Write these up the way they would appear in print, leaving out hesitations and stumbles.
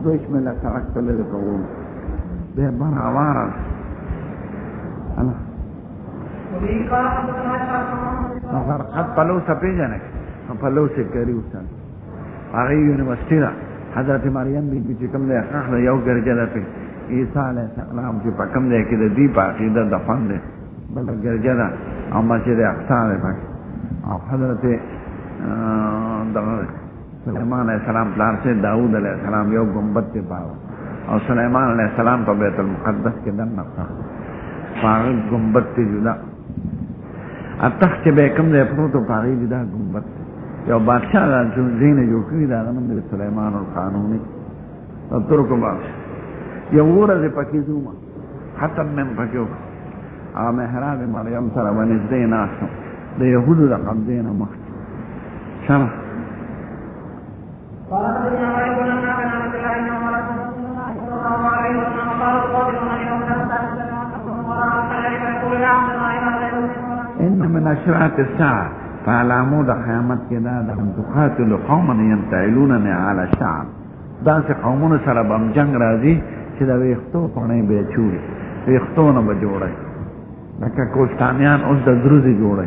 دوش من لا تركت للقوم به برا وارد الله قد پلوسا پیجنه پلوسا کریوسا آغی یونیورسٹی دا حضرت مریم بی بی چکم دے اخاق دا یو گرجه دا پی عیسیٰ علیہ السلام چی پکم دے که دا دی پا عقیدت دا فن دے بلد گرجه دا او مسجد اقصا دے پاک او حضرت سلیمان علیہ السلام پلار سے داود علیہ السلام یو گمبت تے پاو او سلیمان علیہ السلام پا بیت المقدس کے دن نقصا پاگل گمبت تے جدا اتخ چی بے کم دے پروتو پاگی جدا گمبت تے یو بادشاہ دا زین جو کری دا غنم دے سلیمان القانونی ترکو بادشاہ یو ورز پکیزوما ختم من پکیو محراب مریم سر ونزدین آسو دا یهودو دا قبضین مخت شرح ان من اشراط الساعه فعلامو دا قیامت کے دا ان تقاتل قوما ينتعلون على الشعب دا سے قومون سر بم جنگ رازی چی دا ویختو پانے بے چوری ویختو نبا جوڑے لکا کوستانیان اس دا دروزی جوڑے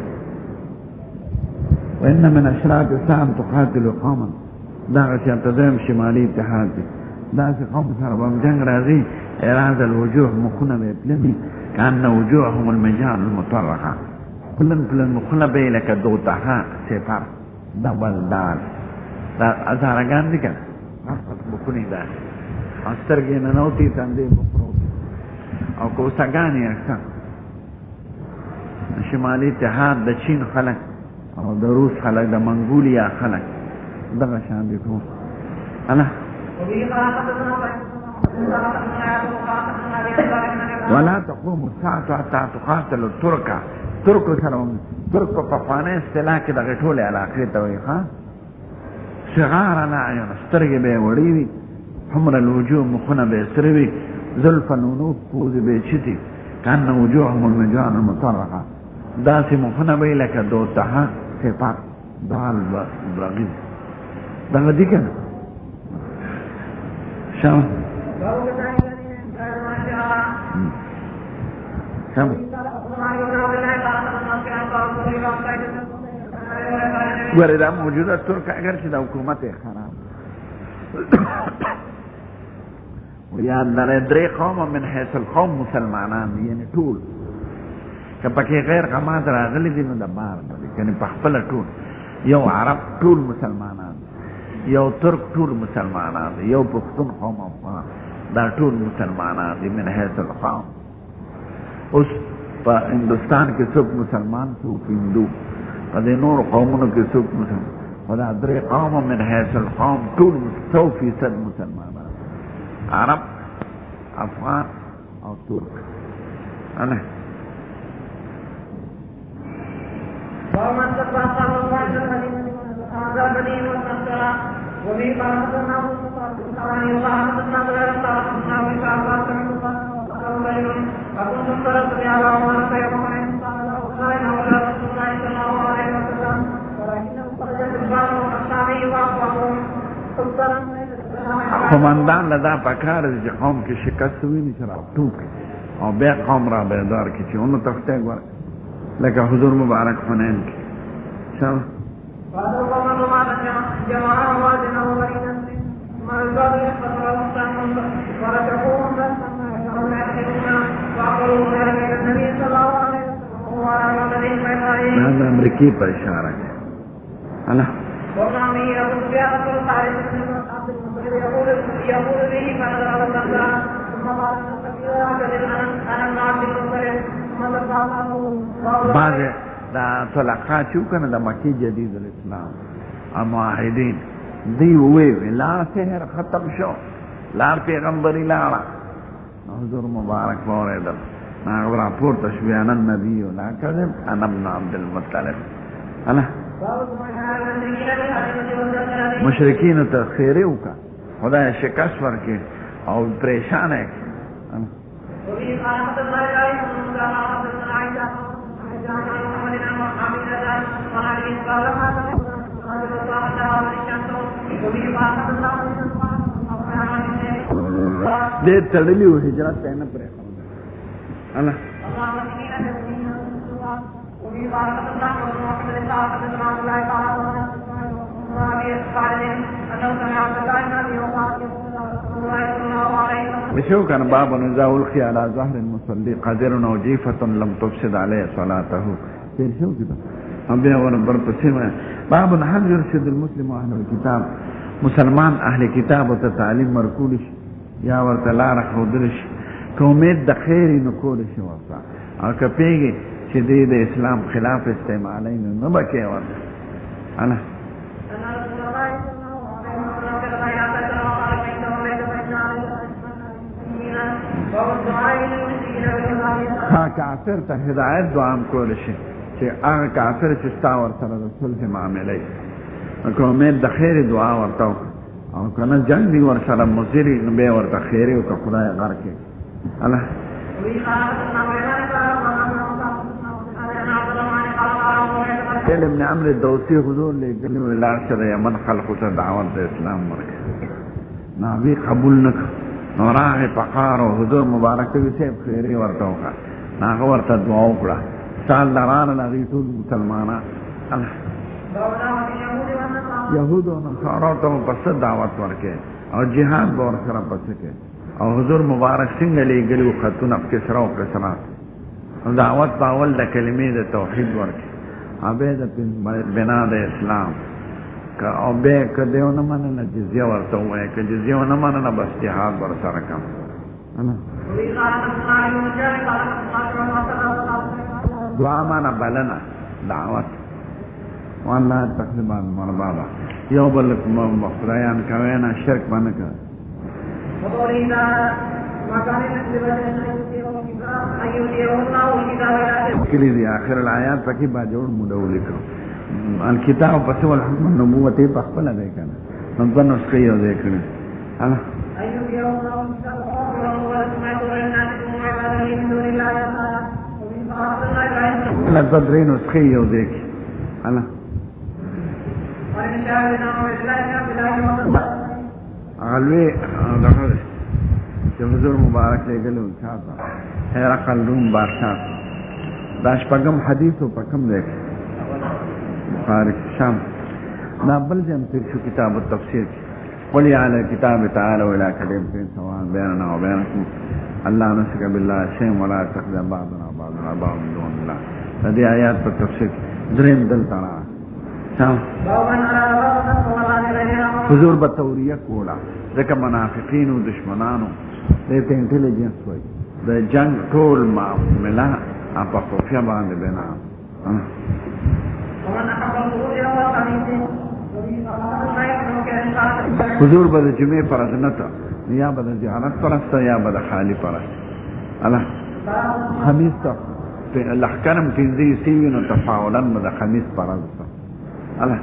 وإن من اشراط الساعه تقاتل قوما دا غسی انتظام شمالی اتحاد دی دا سے قوم سر بم جنگ رازی اراز الوجوه مخنا بے پلمی کان وجوههم المجال المطرقه پلن مخنا بے لکا دوتاها سفر دبل دال دا ازارگان دی کن بکنی دا استرگی ننوتی تندی بکروتی او کوسگانی اکسا شمالی اتحاد دا چین خلق او دا روس خلق دا منگولیا خلق دا شان دی کون انا ولا تقوم الساعة حتى تقاتل التركة ترک سره ترک په پخوانۍ اصطلاح کې دغه ټولې علاقې ته وایي ښه صغار الاعین سترګې به یې وړې وي حمر الوجوه مخونه به یې سره وي زلف الانوف پوزې به یې چتې کان وجوههم المجان المطرقه داسې مخونه به یې لکه دوتها سپر دال برغیز دغه دي که نه شام شام ګوره دا موجوده ترک اگر چې د حکومت یې خراب یاد لرئ درې قومه من حیث القوم مسلمانان دي یعنې ټول که پکې غیر قمات راغلي دي نو د بار نه دي یعنې په خپله ټول یو عرب ټول مسلمانان یو ترک ټول مسلمانان دي یو پښتون قوم افغان دا ټول مسلمانان دي من حیث القوم اوس په هندوستان کې څوک مسلمان څوک هندو په دې نور قومونو کې څوک مسلمان خو دا درې قومه من حیث القوم ټول 100% مسلمانان عرب افغان او ترک انا ومن تقاطع الله وفي قرآن وكنتم تركتم على عمر فيقوم ولا رسول الله صلى الله عليه وسلم ولكنهم خرجت الباب والشعبي واقوهم قومندان لدا پکار دي چې قوم کې شکست ویني چې راټوک او بیا قوم را بیدار کی چې اونو تخته ګور لکه حضور مبارک حنین کې شاو هذا امریکی پر اشاره ہے اللہ بعض دا طلقا چوکنه دا مکی جدید الاسلام معاهدین دی وی لا سحر ختم شو لار پیغمبری لارا حضور مبارک موردل ناغبر اپور تشبیان النبی لا کذب انا ابن عبد المطلب انا مشرکین تا خیریو کا خدا شکست ورکی او پریشان ہے دې تړلی و هجرت ته نه پرې خو الله وشو كان باب نزاع الخي على ظهر المصلي قادر وجيفة لم تفسد عليه صلاته تیر شو كده بیا وربر پسې باب هل يرشد المسلم اهل الكتاب مسلمان اهل کتاب ته تعلیم ورکول شي یا ورته لار خودل شي کومید د خیر نو کول شي ورته او کپیږي چې د اسلام خلاف استعمالین نه بکې ورته انا کافر ته هدایت دوام کول شي چې هغه کافر چې ستا ورسره د صلح معاملې کومید د خیر دعا ورته او کنه جنگ دی ورسره مزری نو به ورته خیر او خدای غر کې الله ابن عمرو الدوسي حضور لګلو لار سره یمن خلق ته دعوت د اسلام ورکړه نبی قبول نک نو راغه پقار او حضور مبارک ته سیب خیر ورته وکړه هغه ورته دعا وکړه سال دران لغی ټول مسلمانان الله یهود او نصارا ته پس دعوت ورکړي او jihad ور سره پس کې او حضور مبارک څنګه لګلو خطونه په سره او کسرا دعوت باول د کلمې د توحید ورکړي ابه د بنا د اسلام کا او به کدیو نه مننه جزیه ورته وای ک جزیه نه مننه بس jihad ور سره کوم انا دعا معنا بلنا دعوت والله تقریبا مربابا یو بل مخریان کوینا شرک باندې کړ کلی دی اخر الآیات پکې با جوړ مودو لیکو الکتاب پس ول حکم نبوت په خپل دی کنه نن په نو څه یو دی کنه انا لا تدرين سخي وذيك انا علوي دغه چې حضور مبارک لګلو چاته هرقل روم بادشاہ داش پغم حدیث او پکم لیک بخاری شام نابل جم تر شو کتاب التفسیر قل على الكتاب تعالى ولا كلمة سواء بيننا وبينكم الله نشرك بالله شيء ولا يتخذ بعضنا بعضا بعض من دون الله هذه آيات التفسير درين دل ترى حضور بتوریه کولا ځکه منافقین او دشمنانو دته انټيليجنس وای د جنگ ټول معاملہ په خفیا باندې بنا حضور به جمعه فرض نه تا یا به زیارت پرست یا به خالی پرست الله خمیس ته الاحکام تنزی سیونو تفاعلا به خمیس پرست الله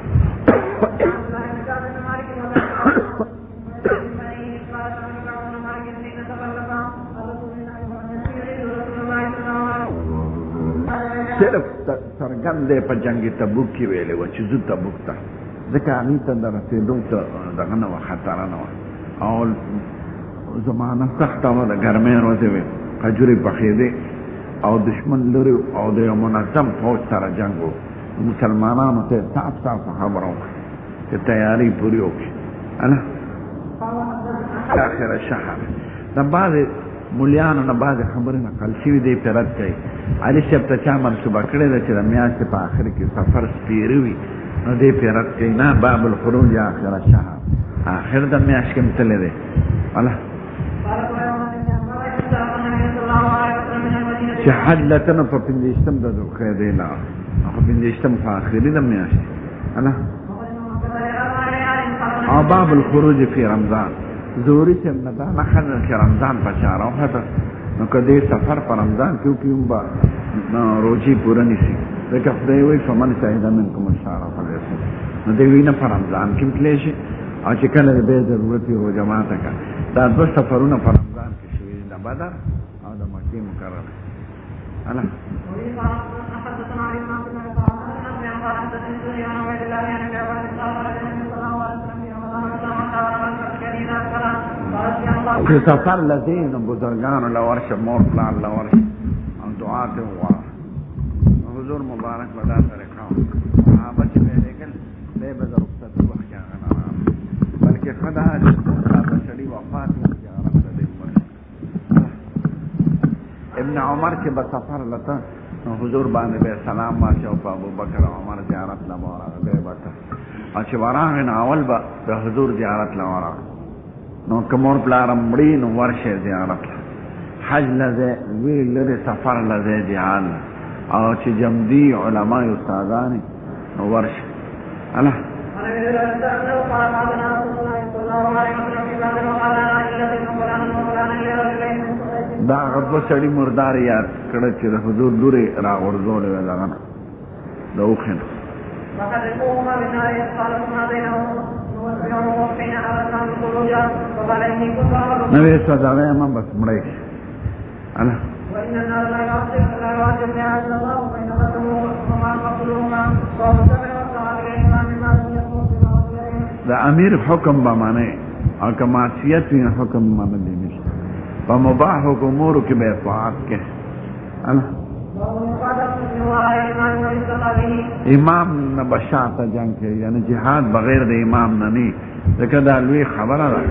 صرف سرګند په جنگي تبوک کې ویلې و چې زو تبوک ته ځکه هغه ته درته ته دغه نو خطر نه و او زمانه سخت و د ګرمۍ ورځې وي کجوري پخېدې او دشمن لري او د منظم فوج سره جنگ و مسلمانانو ته صاف صاف خبرو چې تیاری پوری وکړي انا اخر الشهر د بعض مولیانو نه بعض خبرې نقل شوي دی پرد کوي علي صاحب ته چا منسوبه کړې ده چې د میاشتې په آخر کې سفر سپیره وي نو دی پرد کوي نه باب الخروج یا آخر الشهر آخر د میاشت کې متللی دی الله چې حج لتنه په پنځشتم د ذوالقعدې نه په پنځشتم په آخري د میاشتې الله او باب الخروج فی رمضان زوری سے ندا نخل کہ رمضان بچارا ہے نو کدی سفر پر رمضان کیوں با روزی پورا نسی لیکن خدای وی فمن شهد منکم الشهر فلیصم نو دی وینه پر رمضان کې تلشي او چې کله به ضرورت وي جماعت کا دا دو سفرونه پر رمضان کې شوي د بدر او د مکه مکرمه انا چې سفر لذي نو بزرگانو لورشه مور پلار لورشه او دعا ته وغواړه حضور مبارک به دا طریقه صحابه چې به یې لېږل دی به د رخصتي وخت کې هغه نه راغله بلکې ښه دا چې دا به سړي وفات وي زیارت ته دی ابن عمر چې به سفر لته نو حضور باندې به سلام واچو او په ابوبکر عمر زیارت له به ورغه دی به ته او چې به راغی نو اول به د حضور زیارت له ورغه نو که مور پلارم مړي نو ورشه زیارت حج لځه وی لري سفر لځه جهان او چې جمدي علماء استادان نو ورشه الله دا غو سړی مردار یاد کړه چې د حضور لوري را ورزول ولغه د اوخن نوې سزاوی ما بس مړی الله دا امیر حکم به معنی او که معصیت وي حکم منلی نشي په مباح امورو کې به اطاعت کې الله امام نه بشاته جنگ کې یعنی جهاد بغیر د امام نه نه ځکه دا لوی خبره ده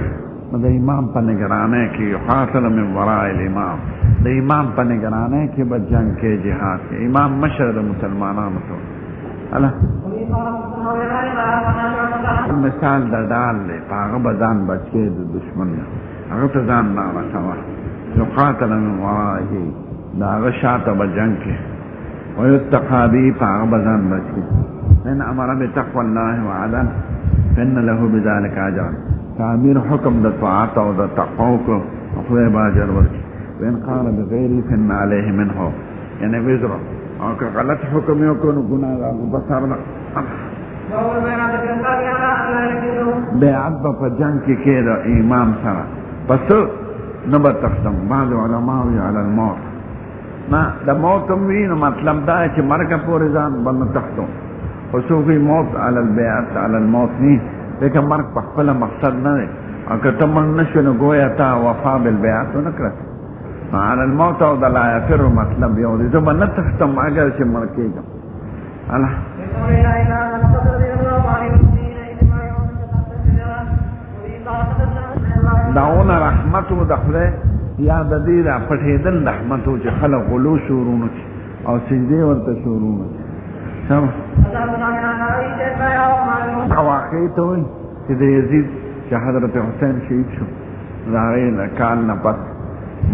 د امام په نگرانۍ کې یقاتل من وراء الامام د امام په نگرانۍ کې به جنگ کې جهاد کې امام مشر د مسلمانانو ته الله مثال د ډال دی په هغه به ځان بچ کې د دشمن نه هغه ته ځان نه رسوه یقاتل من ورائه دا هغه شاته به جنگ کې ویتقی به په هغه به ځان بچ کې ان امر بتقوى الله وعدل فإن له بذلك اجرا تعمیر حکم د طاعت او د تقوا کو خدای به اجر ورکړي وان قال بغیر فإن عليه منه یعنی وزر او که غلط حکم یو کو نو ګناه ده بصر نه بیعت په جنگ کې کېده امام سره پس نه به تختم بعض علماء وی علی الموت نه د موت هم وي نو مطلب دا چې مرګ پورې ځان باندې تختم او څوک موت علی البیعت علی الموت نه دغه مرګ په خپل مقصد نه دی او که ته مړ نشو نو گویا تا وفا بالبیعت نه کړه علی الموت او د لا یفر مطلب یو دی زه به نه تختم اگر چې مړ کېږم الله داونه رحمتو د خدای یا د دې را پټېدل رحمتو چې خلق غلو شورونه او سجدي ورته شورونه سم واقعي ته وي چې د یزید چې حضرت حسین شهید شو د هغې نه کال نه پس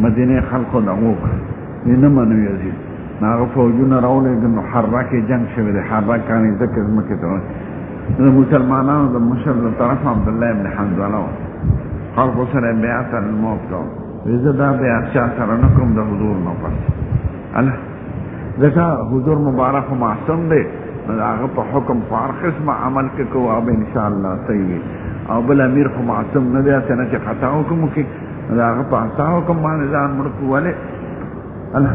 مدینې خلقو دغه وکړه نه منو یزید هغه فوجونه راولېږل نو حرا کې جنګ شوی دی حرا کاڼي ځکه ځمکې ته وایي د مسلمانانو د مشر د طرف عبدالله ابن حنظله و خلقو سره بیعت الموت کو زه دا بیعت چا سره نه کوم د حضور نه پس الله ځکه حضور مبارک معصوم دی هغه په حکم په هر قسمه عمل کې کوو او انشاءالله صحیح وي او بل امیر خو معصوم نه دی څنګه چې خطا وکړو کې هغه په خطا حکم باندې ځان مړ کړو ولې الله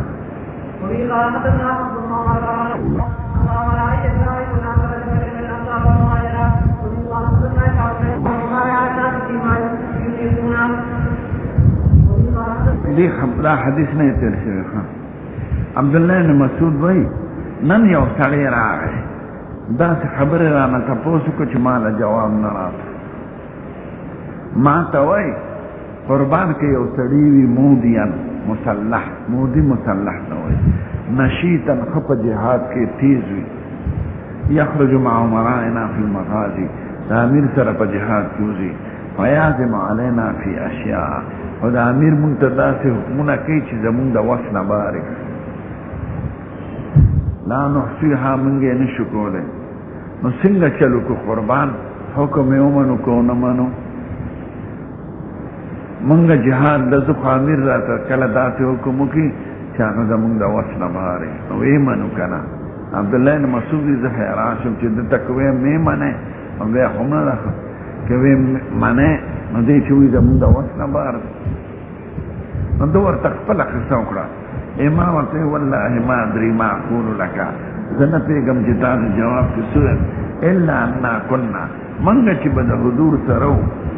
دی دا حدیث نه تیر شوی عبدالله بن مسعود وای نن یو سړی راغی داسې خبرې رانه تپوس وکړو چې ما له جواب نه راته ما ته وای قربان کې یو سړی وي مودیان مسلح مودی مسلح ته وای نشیطا ښه په جهاد کې تیز وي یخرج مع امرائنا فی المغازی د امیر سره په جهاد کې وځي ویعزم علینا فی اشیاء او د امیر مونږ ته داسې حکمونه کوي چې زمونږ د وس نه بارک لا نحصیها مونږ یې نشو کولی نو څنګه چلو کو قربان حکم یې ومنو کو نه منو مونږ جهاد د ځکو امیر راته کله داسې حکم وکړي چې هغه زمونږ د وس نه بارک نو ویې منو که نه عبدالله بن مسعود زه حیران شم چې دته که ویم مې منې او بیا خو نه ده که ویم منې نو دی چې وایي زمونږ د وس نه بار نو ده ورته خپله قصه وکړه ما ورته والله ما ادري ما اقول لك زه نه پوهېږم چې تا د جواب کې څه الا اننا كنا منگا چی بدا حضور سرو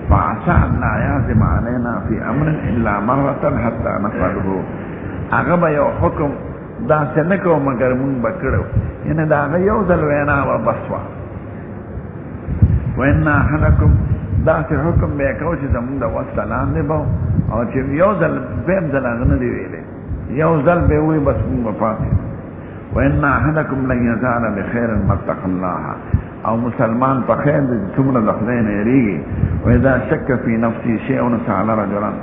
فعسا لا یازم علینا فی امر الا مرتا حتی نفعله اغبا یو حکم دا سنکو مگر من بکڑو یعنی دا اغا یو دل وینا و بسوا وینا حنکم دا سی حکم بے کو چی زمون دا وستلان دی باو او چی یو دل بیم دل اغن دی ویلے یو دل بے وی بس من بپاتی وینا حنکم لن یزال بخیر متق اللہ او مسلمان پا خیر دی تمنا دخلین ایریگی و اذا شک فی نفسی شیعون سعال رجلان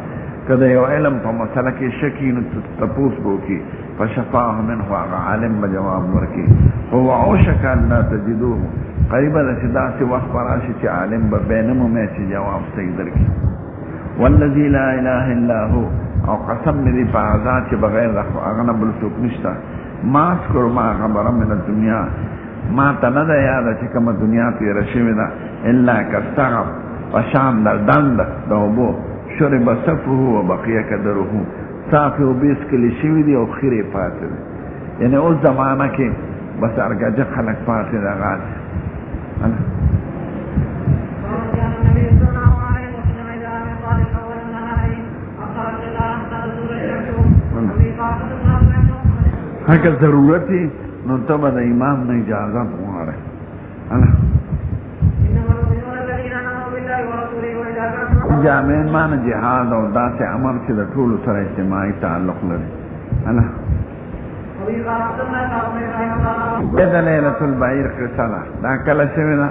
کده یو علم پا مسلکی شکین تپوس بوکی فشفاہ منه آغا عالم بجواب ورکی هو عوشک اللہ تجدوه قریبا دا چی دا سی وقت پراشی چی عالم با بینمو میں چی جواب سیدر کی والذی لا الہ الا ہو او قسم ندی پا آزاد چی بغیر رخو اغنب السوک نشتا ما اسکر ما خبر من الدنیا ما تندا یادا چې کوم دنیا تیر شوی دا الا کستغب وشان در دند دوبو شرب صفه و بقیه کدره صافی و بیس کلی شوی دی او خیره پاته دی یعنی اوس زمانه کې بس ارگاجه خلق پاته دا غاز حکر ضرورتی نو تبا دا امام نے اجازت موارے جامعین مانا جہاد او دا سے عمر چی دا طول سر اجتماعی تعلق لرے بیدہ لیلت البعیر قصلا دا کل شوی دا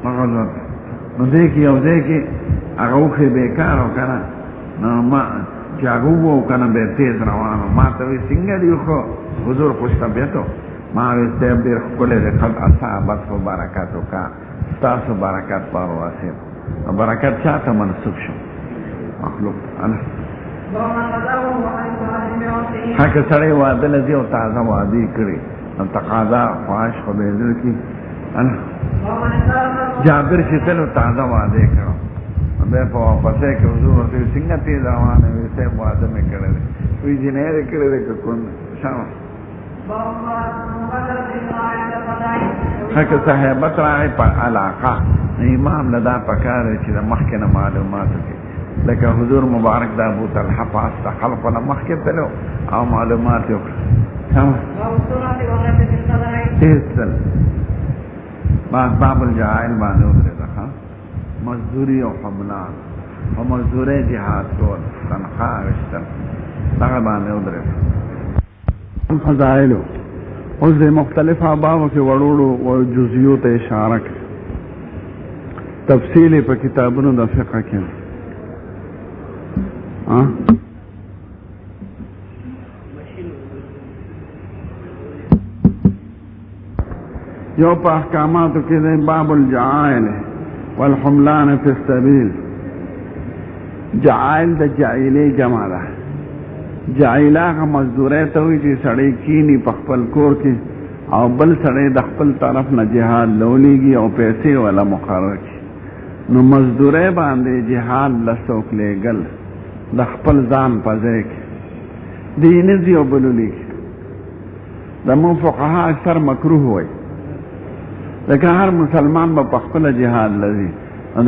مغزوت نو دیکی او دیکی اغوخی بیکارو کنا نو ما چاگوبو کنا بے تیز روانو ما توی سنگلی خو حضور خوش طبیعتو ماوی سیب دیر کلی دی قد اصابت و برکاتو کا ستاسو برکات پارو واسیب برکات چاہتا منصوب شو مخلوق حق سڑی وعدل دیو تازه وعدی کری تقاضا خواهش خو بیدر کی جابر شتلو تازه وعدی کرو بے پا واپسے کہ حضور ورطوی سنگا تیز روانے وی سیب وعدہ میں کرے دے وی جنہر کرے دے کہ کن شاو حق صحیبت رائی پا علاقہ امام لدا پکارے چیزا مخکن معلوماتو کی لیکن حضور مبارک دا ابو طلحہ پاستا خلقنا مخکن تلو او معلوماتو کی شاو تیز تل باب الجائل بانو دے دخوا مزدوری و حملان و مزدوری جہاد کول تنخواہ وشتن تغبان ادرس فضائلو اس دے مختلف آباو کے وڑوڑو و جزیوت اشارک تفصیل پا کتابونو دا فقہ کیا یو پا احکاماتو کے دے باب الجعائل والحملان فی السبیل جعائل دا جعیلی جمع دا جعیلا کا مزدوری توی چی سڑی کینی پخپل کور کی او بل سڑی د خپل طرف نه جهاد لولیږي او پیسې ولا مقرر کی نو مزدوری باندې جهاد لسوک لګل د خپل ځان پځای کی دین دی او بلولی د مو فقها اکثر مکروه وای لکه هر مسلمان په خپل جهاد لذي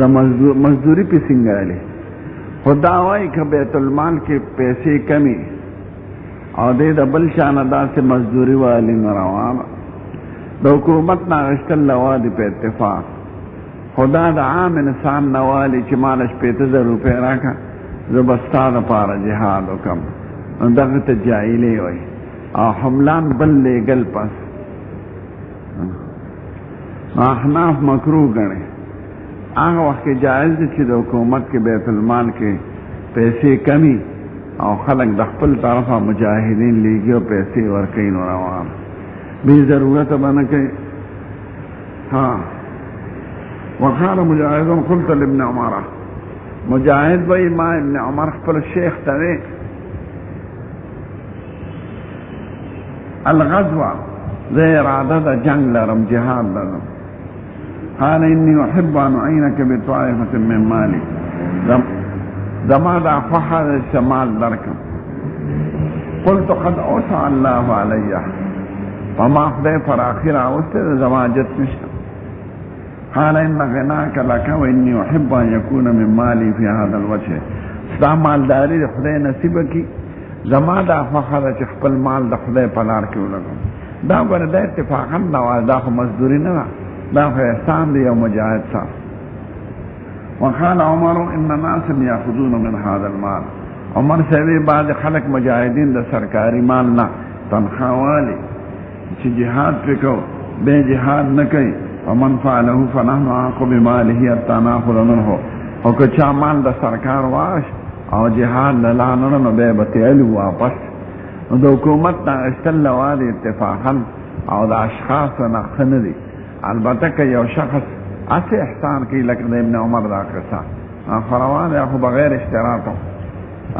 دا مزدوری په څنګه خدا وای که بیت المال کې پیسې کمی او دې د بل شان ادا سے مزدوری والی روان د حکومت ناغشتل لوادي په اتفاق خدا د عام انسان نوالی چې مالش 5000 روپے راکا زبستا د پاره جهاد وکم دغه ته جاهلی وای او حملان بل لګل پس احناف مکروه غني هغه وخت کې جایز دي چې د حکومت کې بیت المال کې پیسې کمی او خلق د خپل طرفه مجاهدین لیږي او پیسې ورکوي نو روان بې ضرورت باندې کوي ها وقال مجاهد قلت لابن عمر مجاهد وای ما ابن عمر خپل شیخ ته الغزوه زي اراده د جنگ لرم جهاد لرم قال إني أحب أن أعينك بطائفة من مالي زما دا فخر الشمال دركم قلت قد أوسع الله علي فما خدای پر آخر آوسته زما جت نشتا قال ان غناك لك واني احب ان يكون من مالي في هذا الوجه. ستا مالداري د خدای نصیب کی، زما دا فخر چې خپل مال د خدای په لار کې ولګم. دا ګوره د اتفاقا دا خو مزدوري نه ده، دا خو احسان دی یو مجاهد صاحب. وقال عمر ان الناس ياخذون من هذا المال. عمر سوي بعد خلق مجاهدین د سرکاري مال نه تنخواه والی چې جهاد وکړو به جهاد نه کوي، ومن فعله فنحن احق بماله حتى ناخذ منه. او که چا مال د سرکار واش او جهاد نه لاندې نو به بتیلو واپس. نو د حکومت نه استل والی اتفاقا او د اشخاص نه خندي. البته که یو شخص اسی احسان کی لکه د ابن عمر دا قصه فروان خو بغیر اشتراط.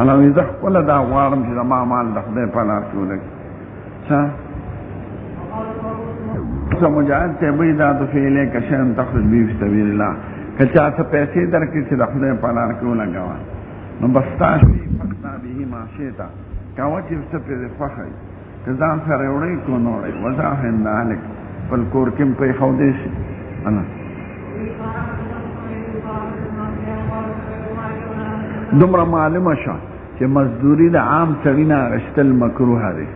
انا ویزه خپل دا غواړم چې زما مال د خدای په لار کې ولګي. څه مجاهد ته وی دا د فعله کشن تخرج بی فی سبیل الله، که چا څه پیسې درکړي چې د خدای په لار کې ولګاوه نو بس تاسو فقط به ما شیتا کاوه چې څه په فخر که ځان سره وړي کو نو وځه هندالک په کور کې په خو دې شي. انا دومره معلومه شو چې مزدوری د عام سړی نه غشتل مکروه دی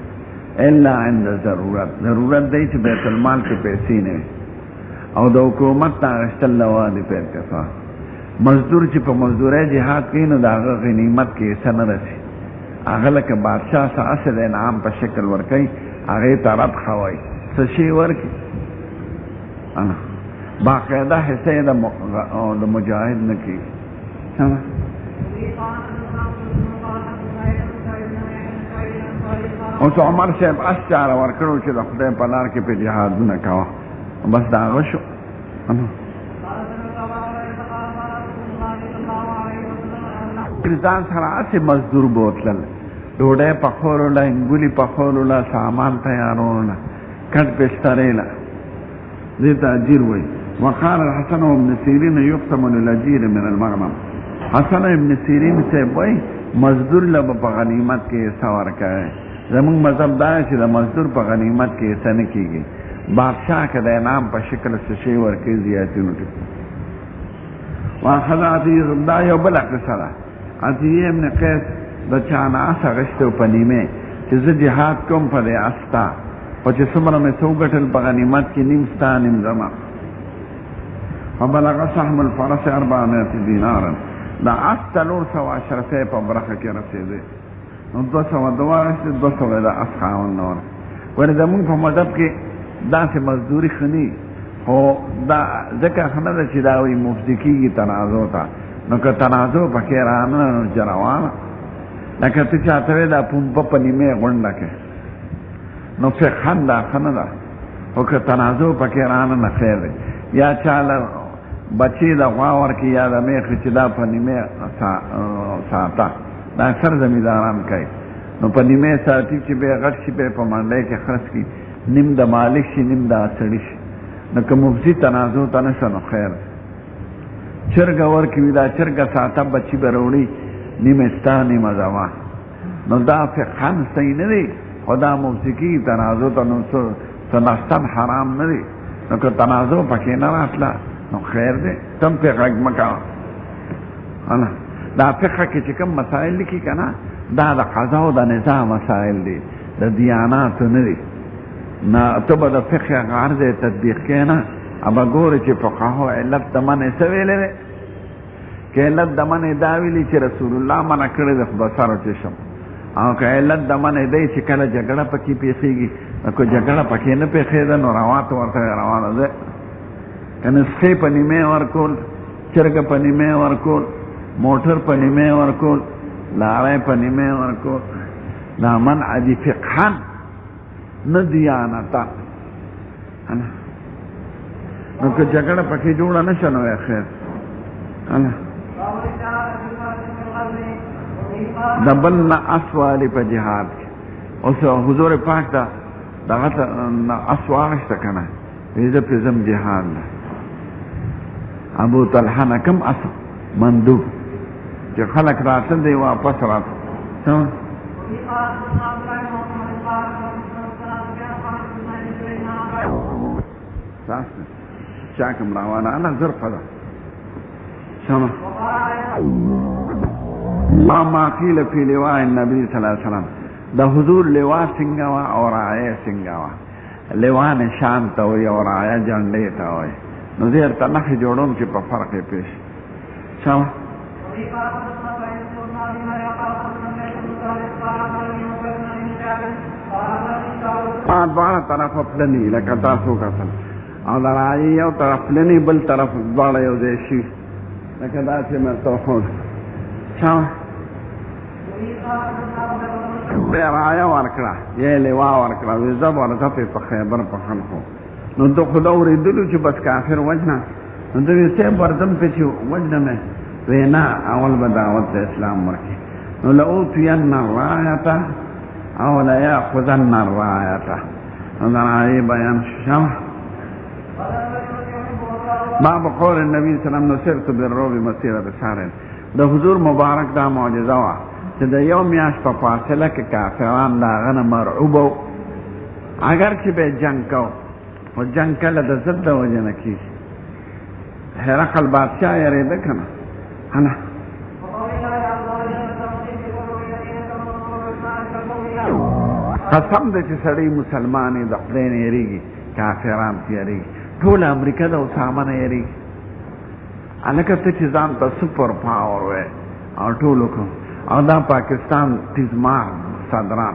الا عند ضرورت. ضرورت دی چې بیت المال کې پیسې نه او د حکومت نه غشتل لوادي په اتفاق. مزدور چې په مزدوري جهاد کوي نو د هغه غنیمت کې حصه نه رسي، هغه لکه بادشاه څه اصل انعام په شکل ورکوي، هغې ته رب خوي څه شی ورکړي باقاعده حصه یې د مجاهد نه کېږي. اوس عمر صاحب اشعار ورکړو چې د خدای په لار کې په جهادونه کوه، بس دا هغه شو. ځان سره هسې مزدور بوتلل، ډوډۍ پخولوله، انګولي پخولوله، سامان تیارولوله، کټ بسترېله، دې ته اجیر وایي. وقال الحسن ابن سیرین یقسم للاجیر من المغنم. حسن ابن سیرین صاحب وایي مزدور له به په غنیمت کې حصه ورکوي. زمونږ مذهب دا چې د مزدور په غنیمت کې حصه نه کېږي، بادشاه که د انعام په شکل څه شی ورکوي زیاتینو ټي. واخذ عطیه دا یو بله قصه ده. عطیه ابن قیس د چا نه اس اخیستی و په نیمې چې زه جهاد کوم په دې اس تا، خو چې څومره مې څه وګټل په غنیمت کې نیم ستا نیم زما. فبلغ سهم الفرس 400 دینارا. دا اس 400 اشرفۍ په برخه کې رسېدی. نو 202 واخیستې، 200 د اس خاوند نه ور. ولې زمونږ په مذهب کې داسې مزدوري ښه نه وي، خو دا ځکه ښه نه ده چې دا وایي مفضي کېږي تنازع ته. نو که تنازع پکې رانه نو جروانه لکه ته چاته وایې دا پنبه په نیمې غونډه کې نو فقهاً دا ښه نه ده، خو که تنازع پکې رانه نه خیر دی. یا چاله بچی د غوا ورکړي یا د میخې چې دا په نیمې ساته، دا اکثر زمینداران کوي. نو په نیمې ساتي چې بیا غټ شي بیا په منډۍ کې خرڅ کړي، نیم د مالک شي نیم د سړي شي. نو که مفضي تنازع ته نه شو نو خیر. چرګه ورکوي، دا چرګه ساته بچي به راوړي، نیمه ستا نیمه زما. نو دا فقهاً صحیح نه دی، خو دا مفضي کېږي تنازع ته. نو څه نستن حرام نه دی، نو که تنازع پکې نه راتله نو خیر دی، تم پې غږ مه کوه. دا فقه کې چې کوم مسائل لیکي که نه، دا د قضا او د نظام مسائل دي، د دیاناتو نه دي. نه ته به د فقه هغه عرض یې تطبیق کوې نه، ابه ګورې چې فقهاو علت د منع څه ویلی دی. که علت د منع دا ویلي چې رسول الله منع کړی دی خو به سر وچشم، او که علت د منع دی چې کله جګړه پکې پېښېږي، که جګړه پکې نه پېښېده نو روا ته ورته روانه ده. که نسخې په نیمې ورکول، چرګه په نیمې ورکول، موټر په نیمې ورکول، لاړی په نیمې ورکول، دا منع دي فقهاً نه دیانتا. نو که جګړه پکې جوړه نه شوه نو خیر. د بل نه اس والي په جهاد کې اوس حضور پاک ته دغه ته اس واخیسته که نه، وایي زه پرې ځم جهاد نه. ابو طلحه نه کوم اس مندوب چې خلک راتل دی واپس راتل. شاكم راوانا أنا زرفة ده سمع ما قيل في لواء النبي صلى الله عليه وسلم ده حضور لواء سنگوا اور آئے سنگوا لواء نشان تاوی اور آیا جنڈے تاوی نظیر تنخی جوڑون کی پا فرق پیش سمع دوارا طرف پلنی لکا تاسو کسل او در آئی یو طرف پلنی بل طرف دوارا یو دیشی لکا دا چه مرتو خود سمع بیر آیا ورکڑا یہ لوا ورکڑا ویزب ورزب پا خیبر پا خلقو نو دو خدا وریدلو چه بس کافر وجنا نو دو ویسے بردم پی چه وجنا میں وینا اول بداوت اسلام ورکی نو لأوتین الرایتا او لیاخذن الرایتا نو در آئی بیان شمع باب قول النبی صلی اللہ علیہ وسلم نصرت بالروب مسیرت سارن دا حضور مبارک دا معجزہ وا چې د یو میاشت په فاصله کې کافران د هغه نه مرعوب وو اگر چې به جنګ کو خو جنګ کله د ضد د وجې نه کېږي هرقل بادشاه یېرېده که نه هنه قسم دی چې سړی مسلمان د خدای نه یېرېږي کافران ته یېرېږي ټول امریکا د اسامه نه یېرېږي هلکه ته چې ځان ته سپر پاور وی او ټولو کو او دا پاکستان تیزمار صدران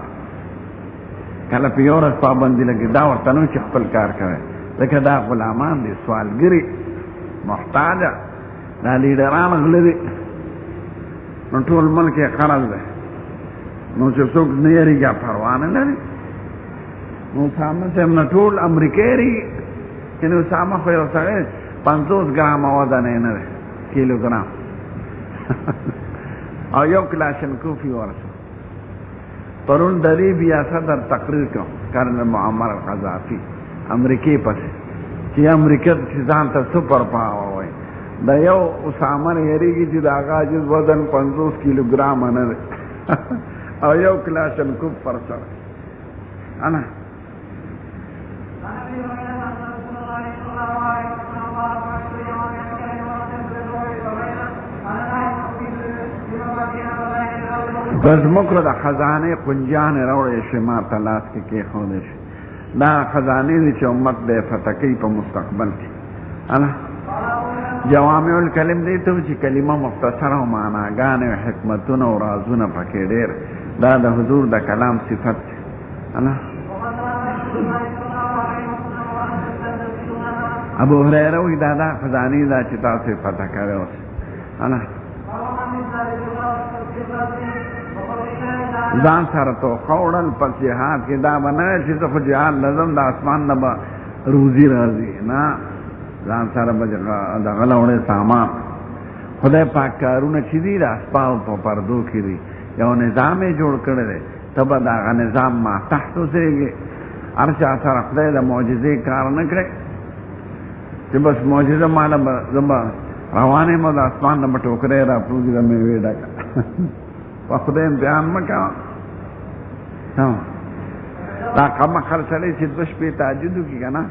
کله په یو ورځ پابندي لګي دا ورته نو چې خپل کار کوي ځکه دا غلامان دي سوالګري محتاجه دا لیډران غله دي نو ټول ملک یې قرض دی نو چې څوک نه یېرېږي پروا نه لري نو اسامه صاحب نه ټول امریکایي چې نو اسامه خو یو سړی 50 ګرامه وزن یې نه دی کیلوګرام او یو کلاشنکوف یې ورسو پرون د دې بیا صدر تقریر کو کرنل معمر القذافي امریکې پسې چې امریکا چې ځان ته سپر پاور وایي د یو اسامه نه یېرېږي چې د هغه عاجز وزن 50 کیلوګرامه نه دی او یو کلاشنکوف پر سره انا بس مکر دا خزانه قنجان روڑے شما تلاس کے خودش دا خزانه دی چه امت دے فتکی پا مستقبل کی انا جوامع الکلم دیتو چی کلمه مختصر و معناگان و حکمتون و رازون پاکی دیر دا دا حضور دا کلام صفت انا ابو حریروی دا خزانه دا چی تا صفت کرے اس انا ځان سره تو خوړل په جهاد کې دا بنه چې ته خو جهاد لازم د اسمان نه به روزي راځي نه ځان سره به د غلوړې سامان خدای پاک کارونه چې دي د اسباب په پردو کې دي یو نظام یې جوړ کړی دی ته به د هغه نظام ما تحت اوسېږي هر چا سره خدای د معجزې کار نه کړی چې بس معجزه ماله به زه به روان یم د اسمان نه به ټوکرې را پروږي د مېوې ډکه په خدای امتحان مه کوه دا کم خل سړی چې 2 شپې تهجد وکړي که نه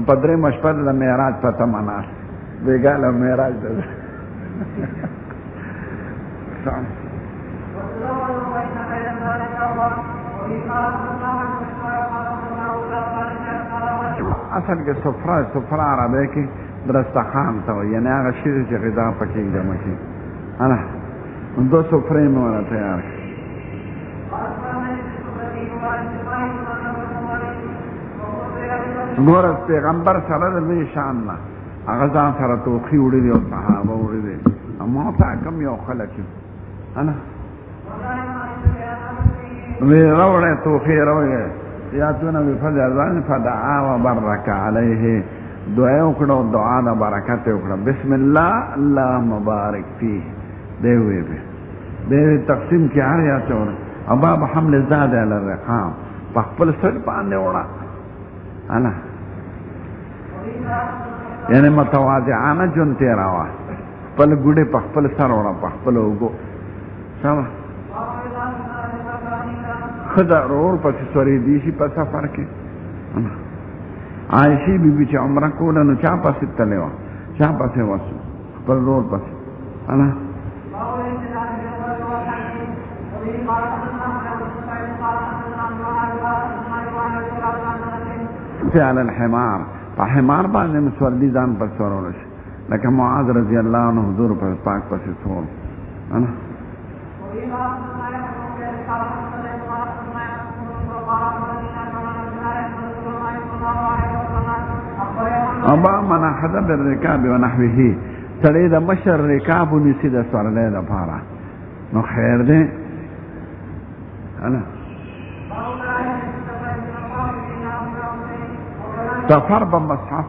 په 3 شپه د معراج په تمه ناست بېګاله معراج ته اصل کې سفره عربی کې درستخان ته وایي یعنې هغه شي چې غذا پکې جمع کړي هله 2 سفرې مې ورته تیار کړي ګوره پیغمبر سره د دې شان نه هغه ځان سره توخي وړي دي او صحابه وړي دي اما تا کم یو خلک انا وی راوړې توخي راوړې یا تونه وی فضل فدعا وبرك عليه دعا وکړو دعا د برکت وکړه بسم الله اللهم بارک فيه دی وی به تقسیم کې هر یا څور ابا حمل زاد علی الرقام په خپل سر باندې وړه انا یعنی متواضعانه جون تیراوا خپل ګوډه په خپل سر وړه په خپل وګو سم خدا رور پس سوري دي شي په سفر کې عائشی بی بی چې عمره کوله نو چا پسې تللی وه چا پسې وسو خپل رور پسې انا على الحمار فحمار باندې مسوردی ځان پر سورول شي لکه معاذ رضی الله عنه حضور پر پاک پسې سور انا ابا من اخذ بالركاب ونحوه سړی د مشر رکاب ونیسي د سورلۍ لپاره نو خیر دی انا سفر بمصحف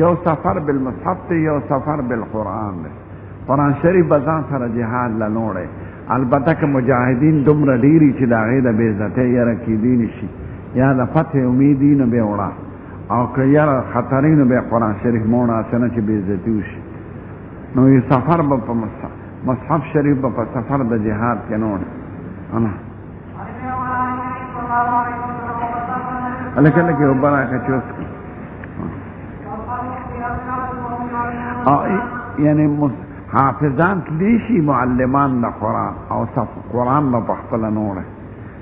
you suffer بالمصحف the you suffer بالقرآن دی قرآن شریف بزان سره جهاد لنوړی البته که مجاهدین دومره ډیری چې د هغې د بې عزتۍ یره کیدی نشي یا د فتح امیدي نو بیا وړه او که یره خطرې نو بیا قرآن شریف موړه اسنه چې بې عزتي وشي نو یو سفر به په مصحف شریف به په سفر د جهاد کې نوړی انا لکه لکه اوبه راکړه چې اوس یعنی حافظان تلی شي معلمان د قرآن او قرآن به په خپله نوړی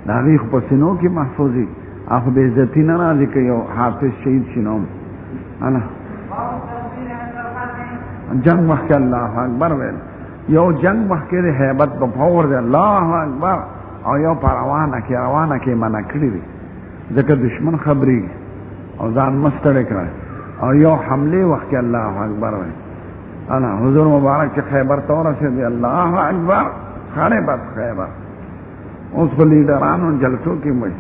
د هغې خو په سینو کې محفوظ وي هغه بې عزتي نه راځي که یو حافظ شهید شي نو انا جنگ مخکې الله اکبر ویل یو جنگ مخکې د هیبت په فور دی الله اکبر او یو په روانه کې منع کړي دي ځکه دشمن خبرېږي او ځان مستړی کړی او یو حملې وخت کې الله اکبر ویل انا حضور مبارک چې خیبر ته ورسېدی الله اکبر خړې بس خیبر اوس خو لیډرانو جلسو کې وایي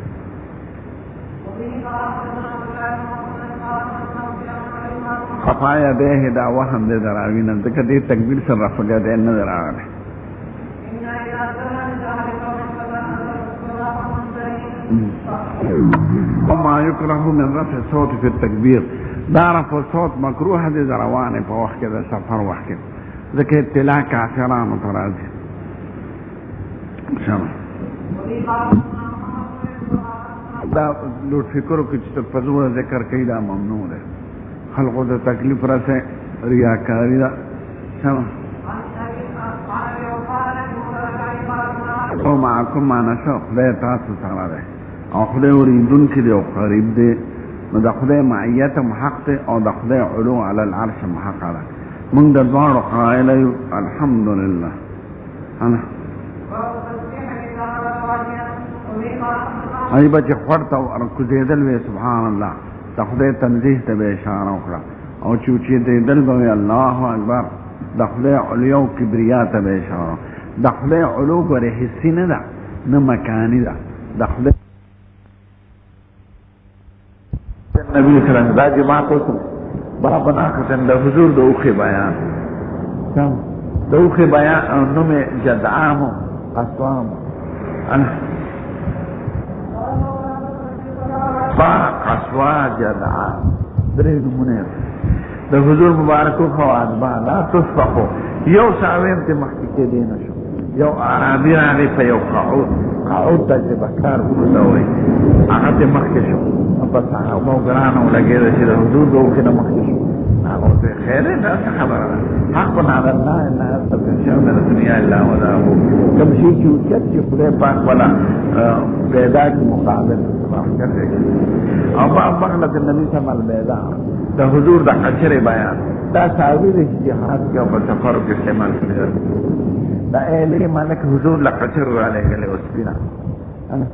خفایا به دا وهم دې دراوی نه ځکه دې تکبیر سره رافګه دې نه دراوی وما يكره من رفع الصوت في التكبير دا رفع الصوت مکروه دې روانه په وخت کې د سفر وخت کې ځکه اطلاع کافرانو ته راځي دا لوټ فکرو کې چې په زور ذکر کوي دا ممنوع ده خلقو ته تکلیف راسه ریاکاری ده او معکم معنا شو خدای تاسو سره ده او خدای اوریدون کې دی او قریب دی نو د خدای معیت حق دی او د خدای علو علی العرش حق ده موږ د دواړو قائل یو الحمدلله انا ای بچ خورته او کوزیدل وی سبحان الله د خدای تنزیه ته به اشاره وکړه او چې دل به الله اکبر د خدای علو او کبریا ته به اشاره د خدای علو غره حسي نه ده نه مکانی ده د خدای نبی صلی الله علیه وسلم دا جماعت اوس برابر اخته د حضور د اوخه بیان د اوخه بیان نو می جدعام قصوام انا قصوا جدعام درې نمونه د حضور مبارکو خواص با لا تصفقو یو ساویم ته محقق دي نشو یو عربي راغی په یو قعود تجربه کار وروي هغه ته مخکې شو په صحابه ګرانو لګیږي چې د حضور دوه نه مخکې شو هغه ته خیر ده خبره حق على الله ان تبشر من الدنيا الا وذاه کوم شي چې خدای پاک ولا پیدا کی مقابل راځي او بغلت النبي صلی الله علیه وسلم د حضور د حشر بیان دا صحابي د جهاد کې په سفر کې استعمال کړی دا اهلی ملک حضور له حشر علیه وسلم انا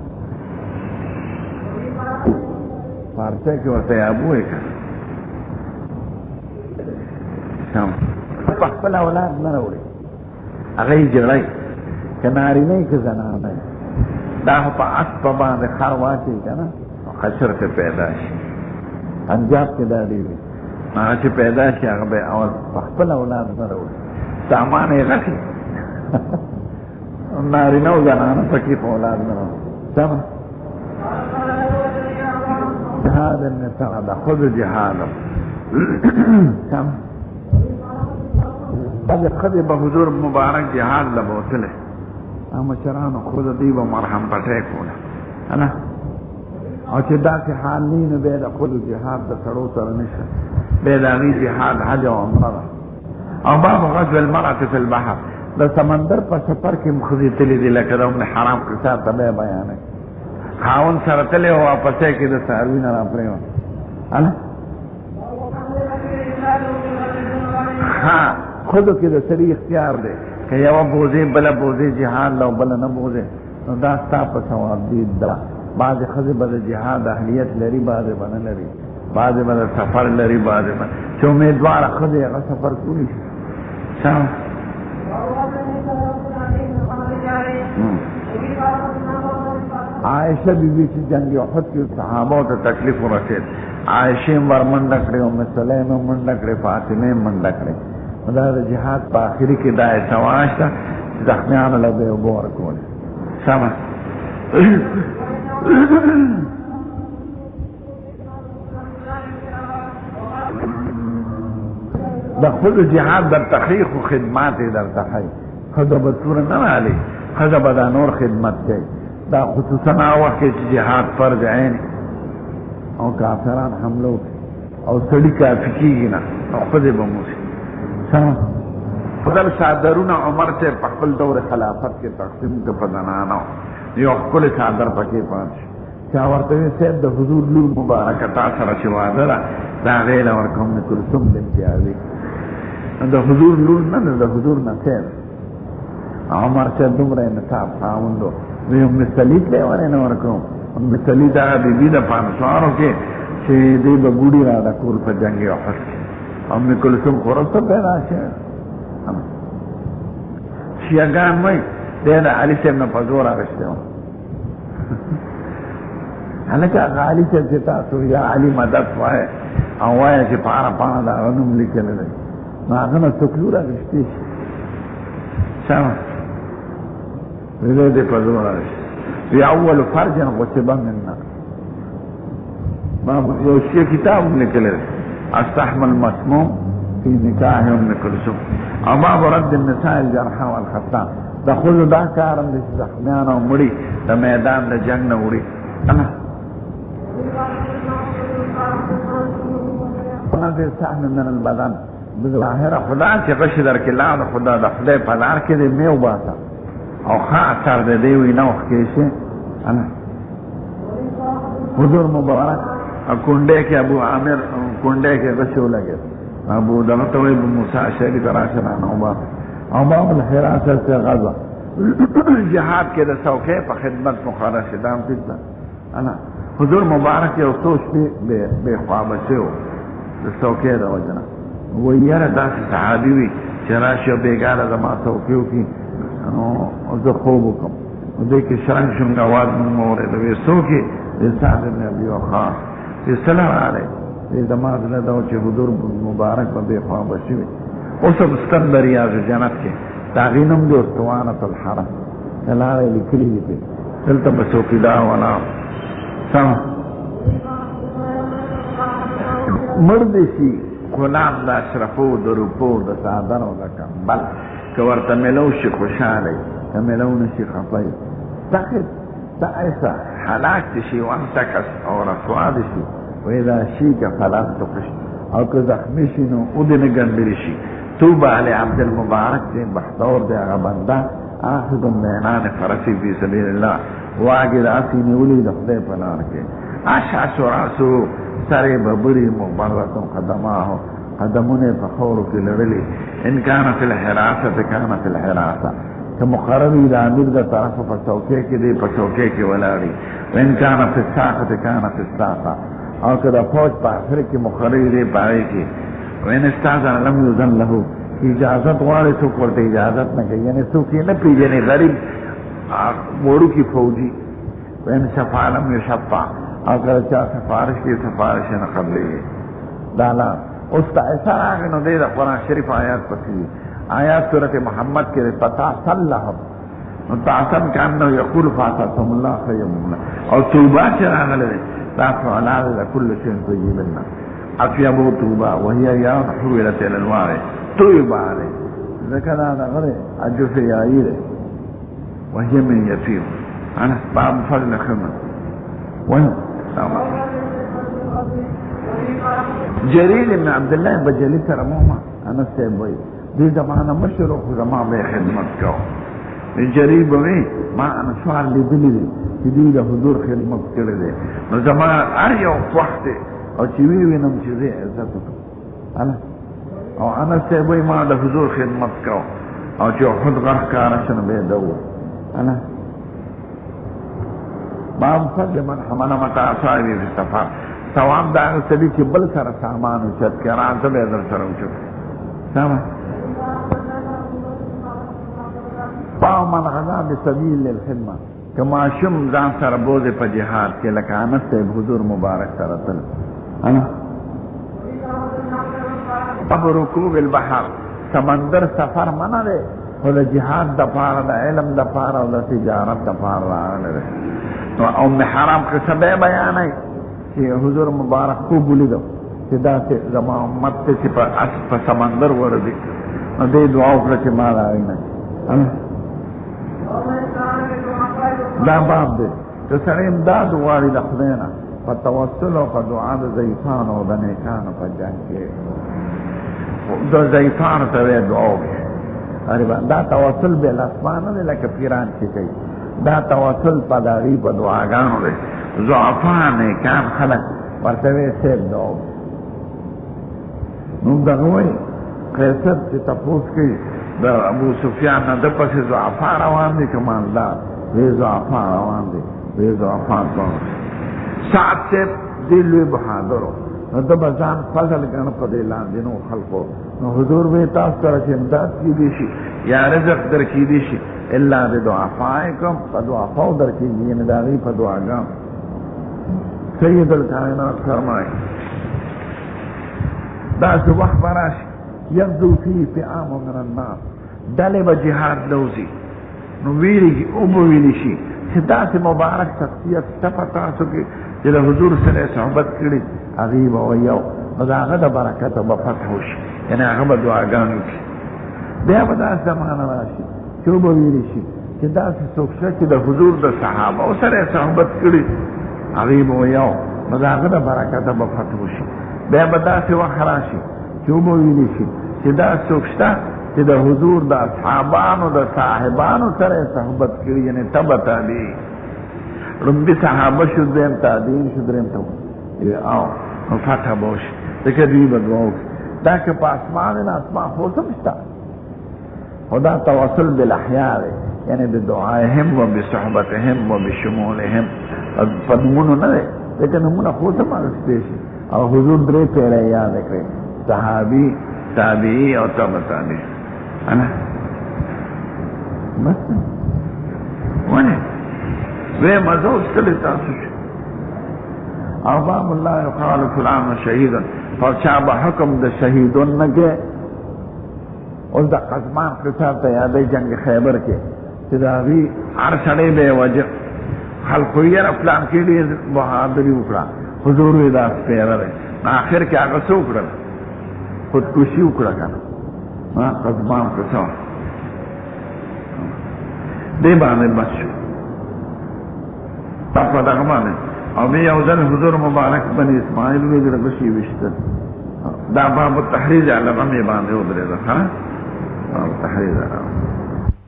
فارسه کې ورته ابوه کا سم په خپل اولاد نه وړي هغه جړای کناری نه کې زنانه دا په اسباب باندې خار واچي کنه حشر ته پیدا شي انجاب کې دا دی هغه چې پیدا شي هغه به اول خپل اولاد نه وړي سامان یې راکړي ناری نه زنانه پکې په اولاد نه وړي سم جهاد النساء دا خذ جهاد سم قد بحضور مبارک جهاد لبوتله اما شرانو خود دی و مرحم پټه کوله انا او چې داسې حال نه نو بیا د خود جهاد د سړو سره نشته، بیا د هغې جهاد حج او عمره ده. او باب غزو المرأة فی البحر، د سمندر په سفر کې ښځې تللې دي، لکه د ام حرام قصه ته بیا بیانوي. خاوند سره تللی او واپسی کې د څاروي نه راپرېوت. ها خودو کې د سړي اختیار دی، که یوه بوځې بله بوځې جهاد له او بله نه بوځې، نو دا ستا په ثواب دي. بعضې ښځې به د جهاد اهلیت لري، بعضې به نه لري، بعضې به د سفر لري، بعضې به چې امیدواره ښځې هغه سفر کولی شي. عائشہ بی بی چې جنگ احد کې صحابو ته تکلیف ورسېد، عائشې ورمنډه کړې، ام سلیم منډه کړې، فاطمه منډه کړې. دا د جهاد په آخري کې دا سواش ده چې زخمیانو له به یې اوبه ورکولې. سمه د خپل جهاد در تحقیق و خدمات در تحقیق ښځه به توره نه رالي، ښځه به دا نور خدمت کوي. دا خصوصا هغه وخت کې چې جهاد فرض عین او کافران حمله وکړي او سړي کافي کېږي نه، او ښځې به موسي. خدل صادرونه عمر چې په خپل دور خلافت کې تقسیم کړه په زنانو، یو ښکلی صادر پکې پات شو. چا ورته ویل صاحب د حضور لور مبارکه تا سره چې واده ده د هغې له ورکوم ام کلثوم بنت علي، د حضور لور نه ده، د حضور نه صاحب. عمر چې دومره نصاب خاوند و، وی ام سلید لی ولې نه ورکوم؟ ام سلید هغه بیبي ده په انصارو کې چې دی به ګوډي را ده کور په جنګ احد کې. ام کلثوم خو وروسته پیدا شوې. شیعګان وایي دی د علي صاحب نه په زور اخیستی و. هلکه هغه علي صاحب چې تاسو یا علي مدد وایه او وایه چې په هره پاڼه د هغه نوم لیکلی دی، نو هغه نه څوک لور اخیستی شي. سمه ویلی دی په زور اخیستی. وی اول فرجا غصبه منا، یو شیعه کتاب هم لیکلی دی استحمل مسموم فی نکاح ام کلثوم، او باب رد النساء الجرحى والخطا. د ښځو دا کار هم دی چې زخمیان او مړي د میدان د جنګ نه وړي. نظر سهم من البدن بظاهره خدا چې غشي درکې لاړ، خدا د خدای په لار کې دی مې وباسه او ښه اثر د دې وي نه وښکې شي. حضور مبارک کونډې کې ابو عامر کونډې کې غشي ولګېد، ابو دغه ته وایي ابو موسی اشعري ته راشه رانه وباسه. او باب الحراسه سے غزه جهاد کې د څوکۍ په خدمت مخالف شي. دا هم ټیک ده. حضور مبارک یو څو شپې بې خوابه شوی و د څوکۍ د وجه نه. وایي یاره داسې صحابي وي چې راشي او بېګاره زما څوکۍ وکړي او زه خوب وکړم، نو دې کې شرنګ شونګ اواز مو واورېد. وایي څوک یې؟ وایي سعد بن ابي وقاص. وایي څه له راغلی؟ وایي زما زړه دا و چې حضور مبارک به بې خوابه شوي. اوس هم ستر د ریاض جنت کې د هغې نوم دی اسطوانة الحرم، د لارې لیکلي دي پرې، دلته به څوکیدار ولاړ. سمه مړ دې شي غلام د اشرفو د روپو د څادرو د کمبل، که ورته میلو شي خوشحاله وي، که میلو نه شي خفه وي. ته ایسا هلاک دې شي وانتکس او رسوا دې شي، واذا شیک فلا تقش، او که زخمی شي نو ودې نه ګنډلې شي. توبه علی عبد المبارک دې بختور دی هغه بنده آخذ العنان فرسی فی سبیل الله، واګې د اسې نیولي د خدای په لار کې. اشعث راسو سرې ببرې مبرة قدماه، قدمونه په خاورو کې لړلي. ان کان فی الحراسة کان فی الحراسة، که مقرر وي د امیر د طرفه په څوکۍ کې دی په څوکۍ کې ولاړ وي. وان کان فی الساقة کان فی الساقة، او که د فوج په آخر کې مقرر دی په هغې کې. وان استاذن لم یؤذن له، اجازت غواړي څوک ورته اجازت نه کوي، یعنې څوک یې نه پېژني غریب وړوکي فوجي. وان شفع لم یشفع، او کله چا سفارش کې سفارش نه قبلېږي. دا لا اوس تعصه راغی نو دی د قرآن شریف آیات پسې دي. آیات سورت محمد کې فتعصلهم، نو تعصم کانه یقول فاعتصم الله خیر الله. او توبه چې راغلی دی تاسو علاوه د کل شی طیبنا اطیبو توبه وهي یا حولت الى الوارث توبه علیه ذکر هذا غره اجف یایره وهي من یتیم انا باب فضل خمر. جرير بن عبد الله بجلی سره موما انس ته وای دې زمانہ مشرو خو زما به خدمت کو جرير به ما انا سوال لیدلی دي چې دې د حضور خدمت کړې ده نو زما هر یو وخت او چې وی وینم چې دې عزت انا او انس ته وای ما د حضور خدمت کو او چې خود غره کار شنه به دو انا باب فضل من حمل متاع صاحبه في السفر ثواب دا سړي چې بل سره سامان او چت کې راځي به در سره وچو سم باو من غزا بسبیل للخدمه کما شم ځان سره بوزه په جهاد کې لکه انس ته حضور مبارک سره تل انا ابو رکوب البحر سمندر سفر منه ده ول جهاد د پاره د علم د پاره او د تجارت د پاره راغله نو ام حرام کې سبب بیانای چې حضور مبارک کو بولیدو چې دا چې زما امت ته چې په سمندر ورده نو دې دعا وکړه چې ما راوي نه دا باب دی چې سره امداد غواړي د خدای نه په توسل او په دعا د ضعیفانو او د نیکانو په جنګ کې د ضعیفانو ته دعا وکړي دا توسل به الاسمان نه لکه پیران چې کوي دا توسل په داغي په دعاګانو دی ضعفان نیکان خلق ورته سیب دعا نو دغه وایي قیصر چې تپوس کوي د ابو سفیان نه د پسې ضعفا روان دي که مالدار وی ضعفا روان دي وی ضعفا سعد صاحب دې لوی بهادرو نو د به ځان فضل ګڼه په دې لاندې نو خلقو نو حضور وی تاسو سره چې امداد کیدی شي یا رزق در کیدی شي الا بدعفائکم په دعفاو در کیږي یعنې د هغې په دعاګانو سید الکائنات فرمایي داسې وخت به راشي یغزو فيه فئام من الناس ډلې به جهاد لوځي نو ویلېږي اوبه ویلی شي چې داسې مبارک شخصیت شته په تاسو کې چې د حضور سره یې صحبت کړي هغې به ویو نو د هغه د برکته به فتح وشي یعنې هغه به دعاګانې وکړي بیا به داسې زمانه راشي چې اوبه ویلی شي چې داسې څوک شته چې د حضور د صحابو سره یې صحبت کړي هغې به ویو نو د هغه د برکته به فتح وشي بیا به داسې وخت راشي چې اوبه ویلی شي چې دا څوک شته چې د حضور د اصحابانو د صاحبانو سره صحبت کړي یعنې تبه تابعي لومبي صحابه شو دویم تابعین شو دریم ته او نو فتح به وشي ځکه دوی به دعا وکړي دا که په اسمان نه اسمان خو څه شته خو دا توسل بالاحیا دی یعنې بدعایهم و بصحبتهم و بشمولهم په نومونو نه دی ځکه نومونه خو څه مغستی شي او حضور درې پیړۍ یاده کړئ صحابي تابعی او تبع تابعی انا بس ونه وی مزو استلی تاسو شو او باب الله يقال فلان شهيدا فشاب حکم د شهیدون نگه اوس د قزمان قصار ته یادې جنگ خیبر کې چې دا وی هر سړی به وجه خلکو یې خپلان کې دې بهادری وکړه حضور وی دا پیره اخر کې هغه څو کړل خودکشي وکړه کنه قزمان قصار دې باندې بس شو په دغه باندې او بیا یو ځل حضور مبارک بني اسماعیل وی دغه شی وشته دا باب التحريز على رمي باندې ودرېده ها التحريز على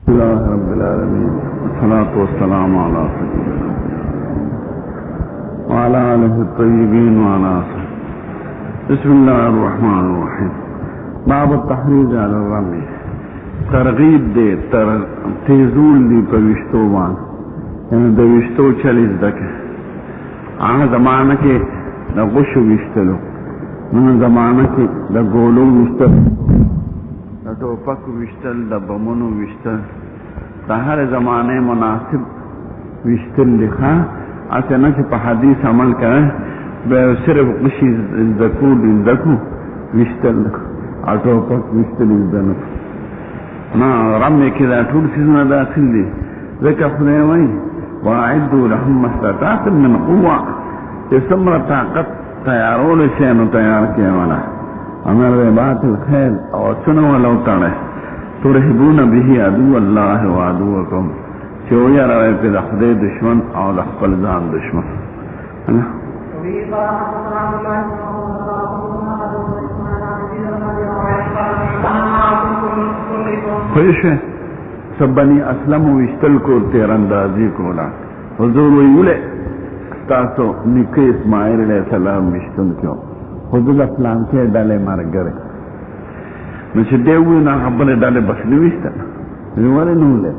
الله رب العالمين والصلاة والسلام على سيدنا وعلى آله الطيبين وعلى آله بسم الله الرحمن الرحيم باب التحريز على الرمي ترغیب دے تیزول دی پوشتو بان یعنی دا وشتو چلیز دکے آن زمانہ کے دا غشو وشتلو من زمانہ کے دا گولو وشتل دا ٹوپک وشتل دا بمونو وشتل دا ہر زمانے مناسب وشتل لکھا آسنا چی پا حدیث عمل کرے بے صرف غشی زدکو دندکو وشتل لکھا ٹوپک وشتل ازدنکو نا رمی کی دا طول سیزنا داخل دی ذکر خدای وی واعدو لهم مستطاعت من قوة سمر طاقت تیارول شینو تیار کیا والا امر رباط الخیل او سنو ولو تڑے ترحبون به عدو اللہ و عدوکم چویا روی پی دا خدای دشمن او دا خپل ځان دشمن خوش ہے سب بنی اسلم و اشتل کو تیراندازی کولا حضور ویولے تاسو نکے اسماعیل علیہ السلام مشتن کیوں حضور اسلام کے ڈالے مار گرے نچے دیوی نا قبل ڈالے بس نویستا نوالے نولے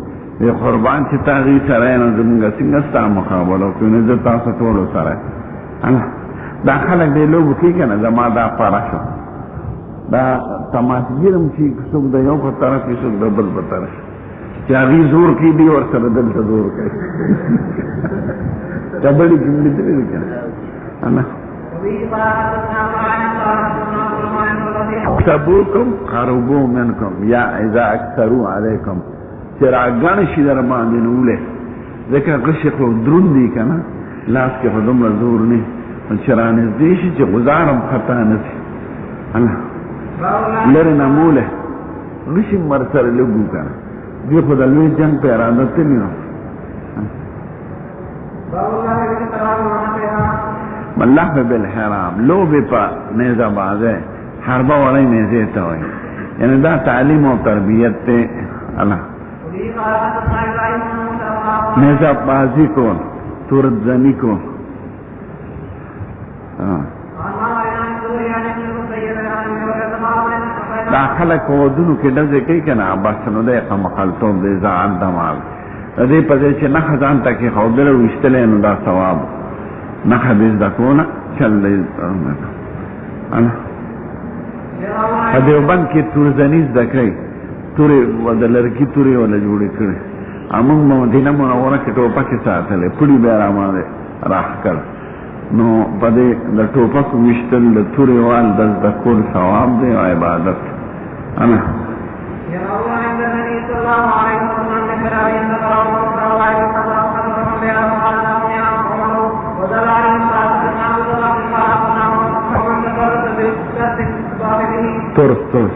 یہ قربان چی تاغی سرائے نظرنگا سنگستا مقابلو کیوں نظر تاسو تولو سرائے دا خلق دے لوگو کی کنا زما دا پارشو دا تماشگیرم چی سوک دا یو پر طرف کی سوک دا بل پر طرف چی آغی زور کی دی اور سر دل تا زور کئی کبڑی جملی دلی کنا اکتبوکم قربو منکم یا اذا اکترو علیکم چراغان شی در باندې نولے ذکر قشق درون دی کنا لاس کے خدم زور نی چرانز دیشی چی غزارم خطا نسی اللہ لرنا مولے غشی مرسر لگو کنا دی خود الوی جنگ پہ ارادت نہیں ملح پہ بالحرام لو بے پا نیزہ بازے حربہ والی نیزے توئی یعنی دا تعلیم و تربیت تے اللہ نیزہ بازی کو تورت زنی کو دا خلق ودونو کې دځه کوي کنه بس نو د قم خلطوم د ځان دمال دې په دې چې نه خزان ته کې خو دل وشتلې نو دا ثواب نه حدیث دا کونه چل دې انا ا دې وبن کې تورزنیز دکې تورې ودلرکی تورې ولا جوړې کړې امون مدینه منوره کې ټوپه کې ساتلې پړي به آرامه راخ کړ نو پدې د ټوپک وشتل د تورې وال د کول ثواب دی او عبادت انا يا الله عند النبي صلى الله عليه وسلم ذكر عند الله صلى الله عليه وسلم ترس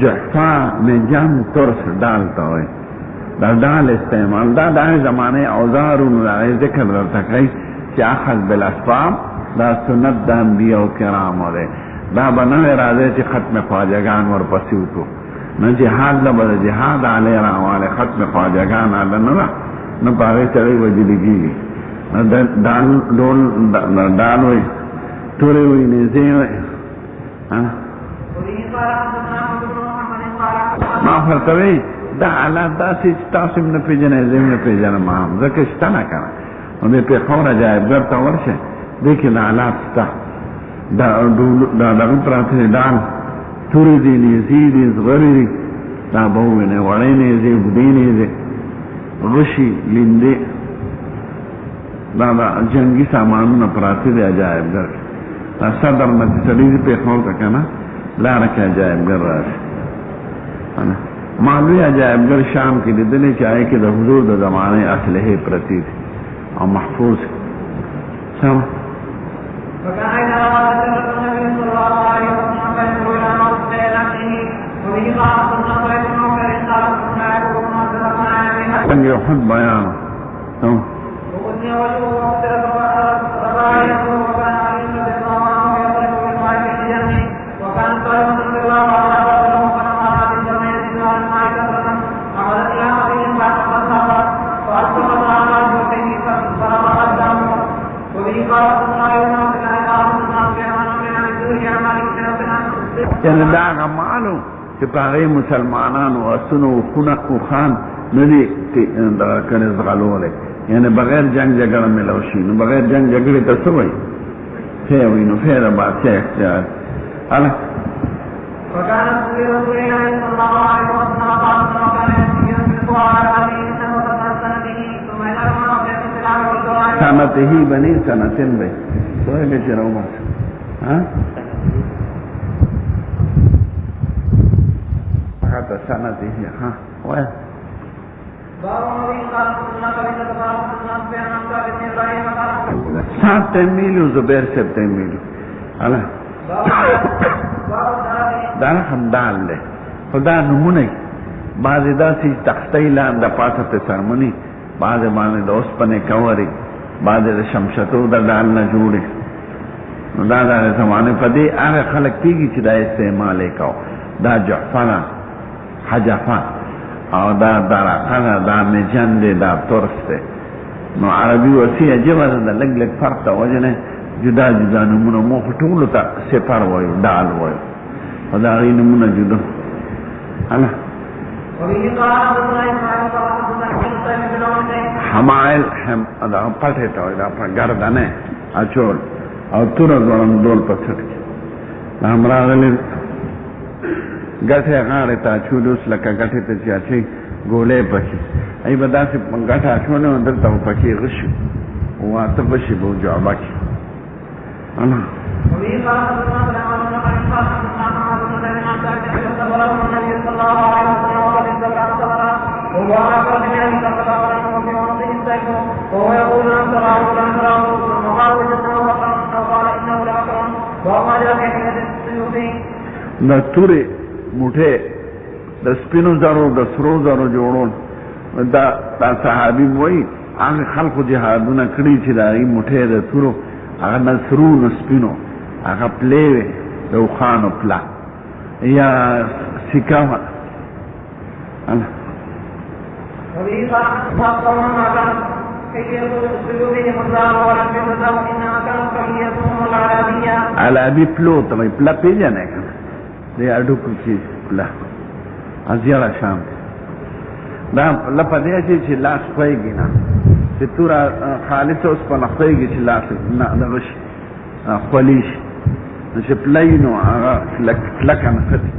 جحفا میں جان ترس ڈالتا ہوئے ڈال استعمال دا زمانے اوزارون ذکر درتا کئی چی اخذ بالاسباب دا سنت دا انبیاء و کرام ہوئے دا بنوے رازے چی ختم خواجگان ورپسیو کو نا جہاد لبا دا جہاد علی راوالے ختم خواجگان آلا نرا نا پاگے چلی وجلی گیلی نا ڈال ہوئی توری ہوئی نیزے ہوئی ما فرطوی دا حالات دا سی تاسم نپی جنے زیم نپی جنے ماہم زکشتا نا کنا ودې په خور عجایب ګرته ورشه دې کې حالات ستا دا دغه پراته ډال تورې دي نیزې دي زغرې دي دا به ووینې وړې نیزې اوږدې نیزې غشي لیندې دا جنګي سامانونه پراته دي عجایب ګر دا صدر نه چې سړي دې په خور ته که نه لاره کې عجایب ګر راشي ما لوی عجایب ګر شام کې لیدلې چې هغې کې د حضور د زمانې اسلحې پرتې دي او محفوظ سوا سنگ خود بیان یعنی دا غمالو چې پاغی مسلمانانو اسونو و خان ندی کنز غلوله یعنی بغیر جنگ جگڑ ملوشی نو بغیر جنگ جگڑی تا سوئی فیوی نو فیر بادشاہ اختیار اللہ وكانت رسول الله صلى الله عليه وسلم قال وكان ينفق على عليه سنته ثم الى المناطق السلام والدعاء سنته بنی سنتين بي سوئے بے چراؤ بات ہاں حتى سنته ها وين سات میلیو زبیر سے تین میلیو دا هم دال لے خدا نمونی بعضی دا سی تختی لان دا پاسا پی سرمونی بعضی بانی دا اس پنے کوری بعد د شمشتو د ډال نه جوړې دا د زمانه په دې هغه خلک کېږي چې دا استعمال وکاو دا جعفر حجفه او دا درقه دا مجن دی دا ترس دی نو عربي وسیع جبه د لږ لږ فرق ته وجه نه جدا جدا نمونه مو خو ټولو ته سپر وایو ډال وایو او د هغې نمونه جدا الله حمائل دا پټې ته وایي دا په ګردنه اچول او توره ځوړندول په څټ کې دا هم راغلي ګټې غاړې ته اچولي اوس لکه ګټې ته چې اچوي ګولۍ پکې ای به داسې ګټه اچولې وه دلته به پکې غشي واته بشي به جعبه کې الله وهو يقول لم تراه لم تراه ثم قال وجدته بقرا او قال انه لبقر وما ذاك حين السيوطي د تورې موټې د سپینو زرو د سرو زرو جوړول دا صحابي وایي هغه خلکو جهادونه کړي چې د هغې موټې د تورو هغه نه سرو نه سپینو هغه پلې وې د اوښانو پله یا سکه وه وبه قال قوم ما كان كي يقول السيوطي مصدر ولم يصدر انما كانت بقيتهم العربيه علابي پلو ته وایي پله پېژنې که نه د هډوکو کې پله ازیړه شام دا لپه دی چې لاس خویږي نه چې توره خالصه اوسپنه خویږي چې لاس نه دغه شي خولي شي نو چې پلی نو هغه کلکه نښتي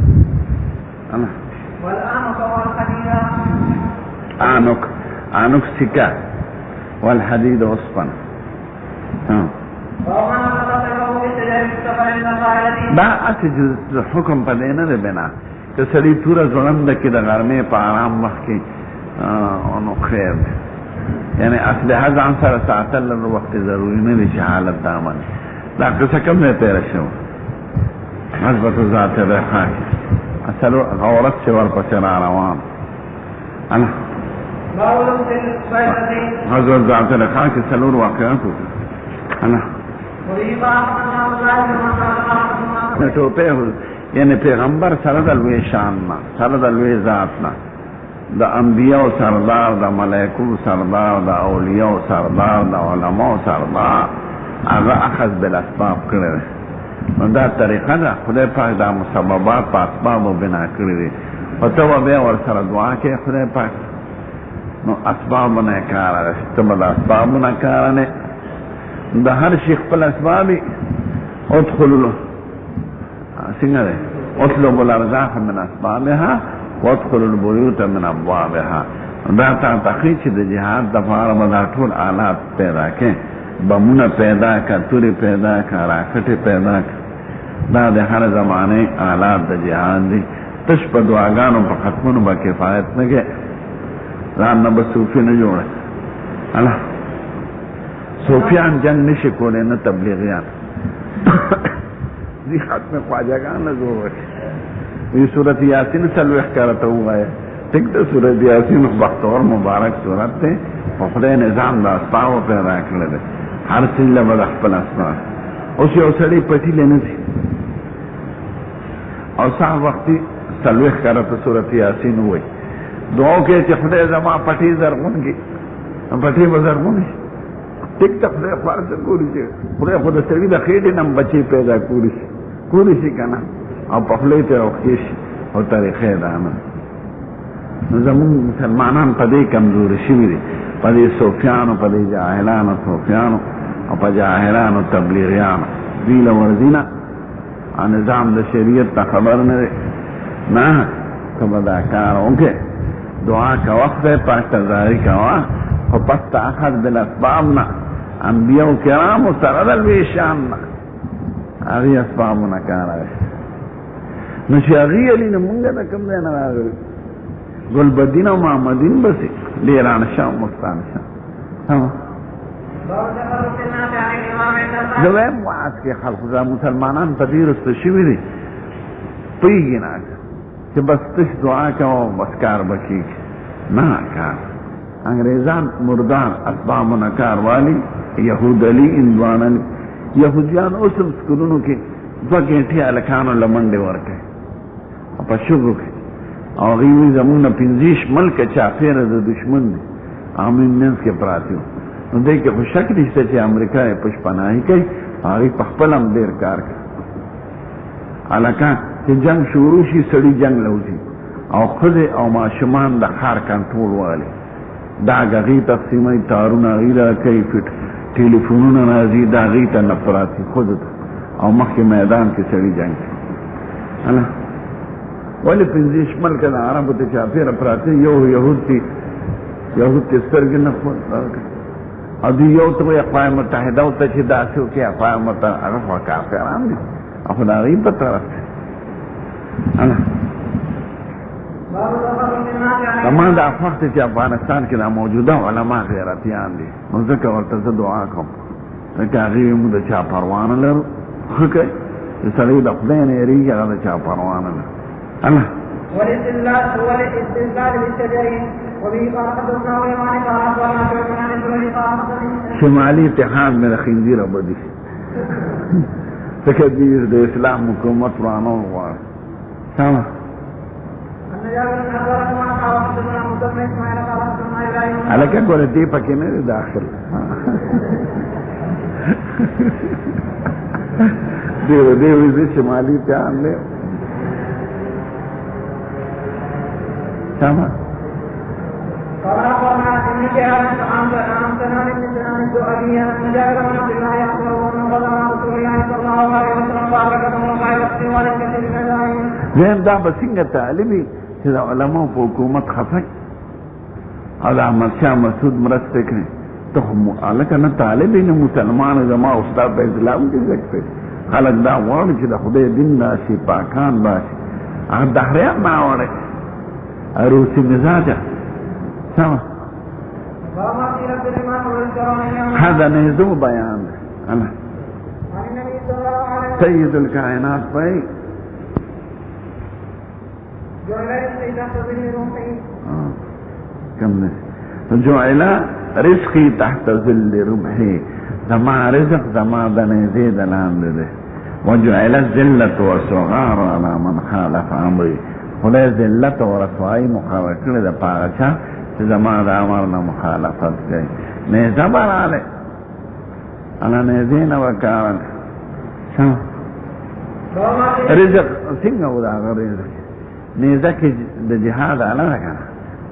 والآنك والحديد آنک سکه والحديد اوسپنه دا اسی حکم په دی نه دی بنا که سړي توره ځوړنده کې د غرمې په آرام وخت کې نو خیر دی یعنی اصلحه ځان سره ساتل له وخت ضروري نه دی چې حالت دا باندې دا قصه کوم ځای تېره شوه مثبت ذات رخا کې اصل غورت چې ورپسې را روان غزوت ذات رخا کې څلور واقعات وکړه ټوپې یعنی پیغمبر سره د لوی شان نه سره د لوی ذات نه د انبیاء سردار د ملائکو سردار د اولیاء سردار د علماء سردار هغه اخذ بالاسباب کړی نو دا طریقه ده خدای پاک دا مسببات په اسبابو بنا کړي دي او ته به بیا ورسره دعا کوې خدای پاک نو اسبابو نه یې کار اخلي ته به د اسبابو نه کار نه د هر شي خپل اسباب ادخلوا څنګه دی اطلبوا الارزاق من اسبابها وادخلوا البيوت من ابوابها دا تا تخیل چې د جهاد دپاره به دا ټول آلات پیدا کړي بمونه پیدا کړه تورې پیدا کړه راکټې پیدا کړه دا د هر زمانې آلات د جهاد دي تش په دعاګانو په ختمونو به کفایت نه کوي ځان نه به صوفي نه جوړه الله صوفیان جنگ نشي کولی نه تبلیغیان دی ختم خواجهګان نه جوړ وکړي وی صورت یاسین څلوېښت کارته ووایه ټیک ده صورت یاسین بختور مبارک صورت دی په خدای نظام د اسبابو پیدا کړی دی هر څه له به د خپل اسباب اوس یو سړی پټیلی نه ځي او سهار وختي څلوېښت کارته صورت یاسین ووایي دعا وکړئ چې خدای زما پټۍ زرغون کړي پټۍ به زرغونې شي ټیک ته خدای خوار څه کولی چې خدای خو د سړي د خېټې نه بچې پیدا کولی شي که نه او په خولې ته روغتې شي او طریقې دا نه نو زمونږ مسلمانان په دې کمزوري شوي دي په دې صوفیانو په دې جاهلانو صوفیانو او په جاهلانو تبلیغیانو دوی له ورځي نه نظام د شریعت ته خبر نه دی نه ته به دا کار وکړې دعا کوه خدای پاک ته زاري کوه خو پس ته اخذ بالاسباب نه انبیاء کرامو سره د لوی شان نه هغې اسبابونه کار اخلي نو چې هغې علي نه مونږ ته کوم ځای نه راغلي ګلبدین او محمدین بسې ډېران شه او مستان شه زه وایم واعظ کې خلکو دا مسلمانان په دې رسته شوي دي پوهېږي نه چې بس تش دعا کوه بس کار به کېږي نه کار انګریزان مردان اسبابونه کار والي یهود علی اندوان علی یهودیان اوسم سکولونو کې 2 غنټې الکانو لمنډه ورکه په شګو کې او غوی زمونه 15 ملک چاپیر د دشمن دي امین نن کې پراته نو دې کې خو شک نشته چې امریکا یې پښپناهي کوي هغه په خپل هم ډیر کار کوي الکه چې جنگ شروع شي سړي جنگ لوزي او خزه او ماشومان د خار کنټرول والي دا غي تقسیمي تارونه غیره کوي فټ ټلیفونونه راځي دا غي ته نفراتي خود او مخکې میدان کې سړي جنگ انا ولی 15 ملک د عربو ته چاپیر پراته یو يهود سترګې نه خو او دی یو ته اقوام متحده او ته چې داسې او کې اقوام متحده هغه کافران دي اخو دا غي په طرف انا زمان دا وخت چې افغانستان کې دا موجوده علما غیرتيان دي نو ځکه ورته دعا کوم ځکه هغه موږ د چا پروان لرو خکې سړی د خدای نه یریږي هغه چا پروان نه الله والاستدلال بالشجر وبه قال حدثنا ويمان قال اخبرنا شعبة عن الزهري قال شمالي اتحاد من خنزير ابدي تكبير د اسلام حکومت ورانو وار سلام على كم قول دي پکې نه داخل دی وی شمالي اتحاد له سلام قال أخبرنا ابن شهاب عن سنان بن سنان الزهري أن جابر بن عبد الله أخبره أنه غزا مع رسول الله صلى الله عليه وسلم فأدركه وقع وقت ولم يكن بمزاحم. زين دا بسنګه تعلیمي چې د علماء په حکومت خفق او د احمد شاه مسعود مرسته کړي ته هم الکه نه طالب نه مسلمان زما استاد په اسلام کې ځکه خلک دا وایي چې د خدای دین ناشي پاکان باشي هغه دهریه ما وره روسي مزاجه سوا هذا نهزو بيان الله سيد الكائنات باي كم جعل رزقي تحت ظل رمحي زما رزق زما دنيزي دلان ده وجعل الذلة والصغار على من خالف امري خدای ذلت و رسوائی مقرر کرده ده پاغچا چه زمان ده امرنا مخالفت گئی نیزه براله انا نیزین وکارن شو رزق سنگه و ده اگر رزق نیزه که ده جهاد علا رکن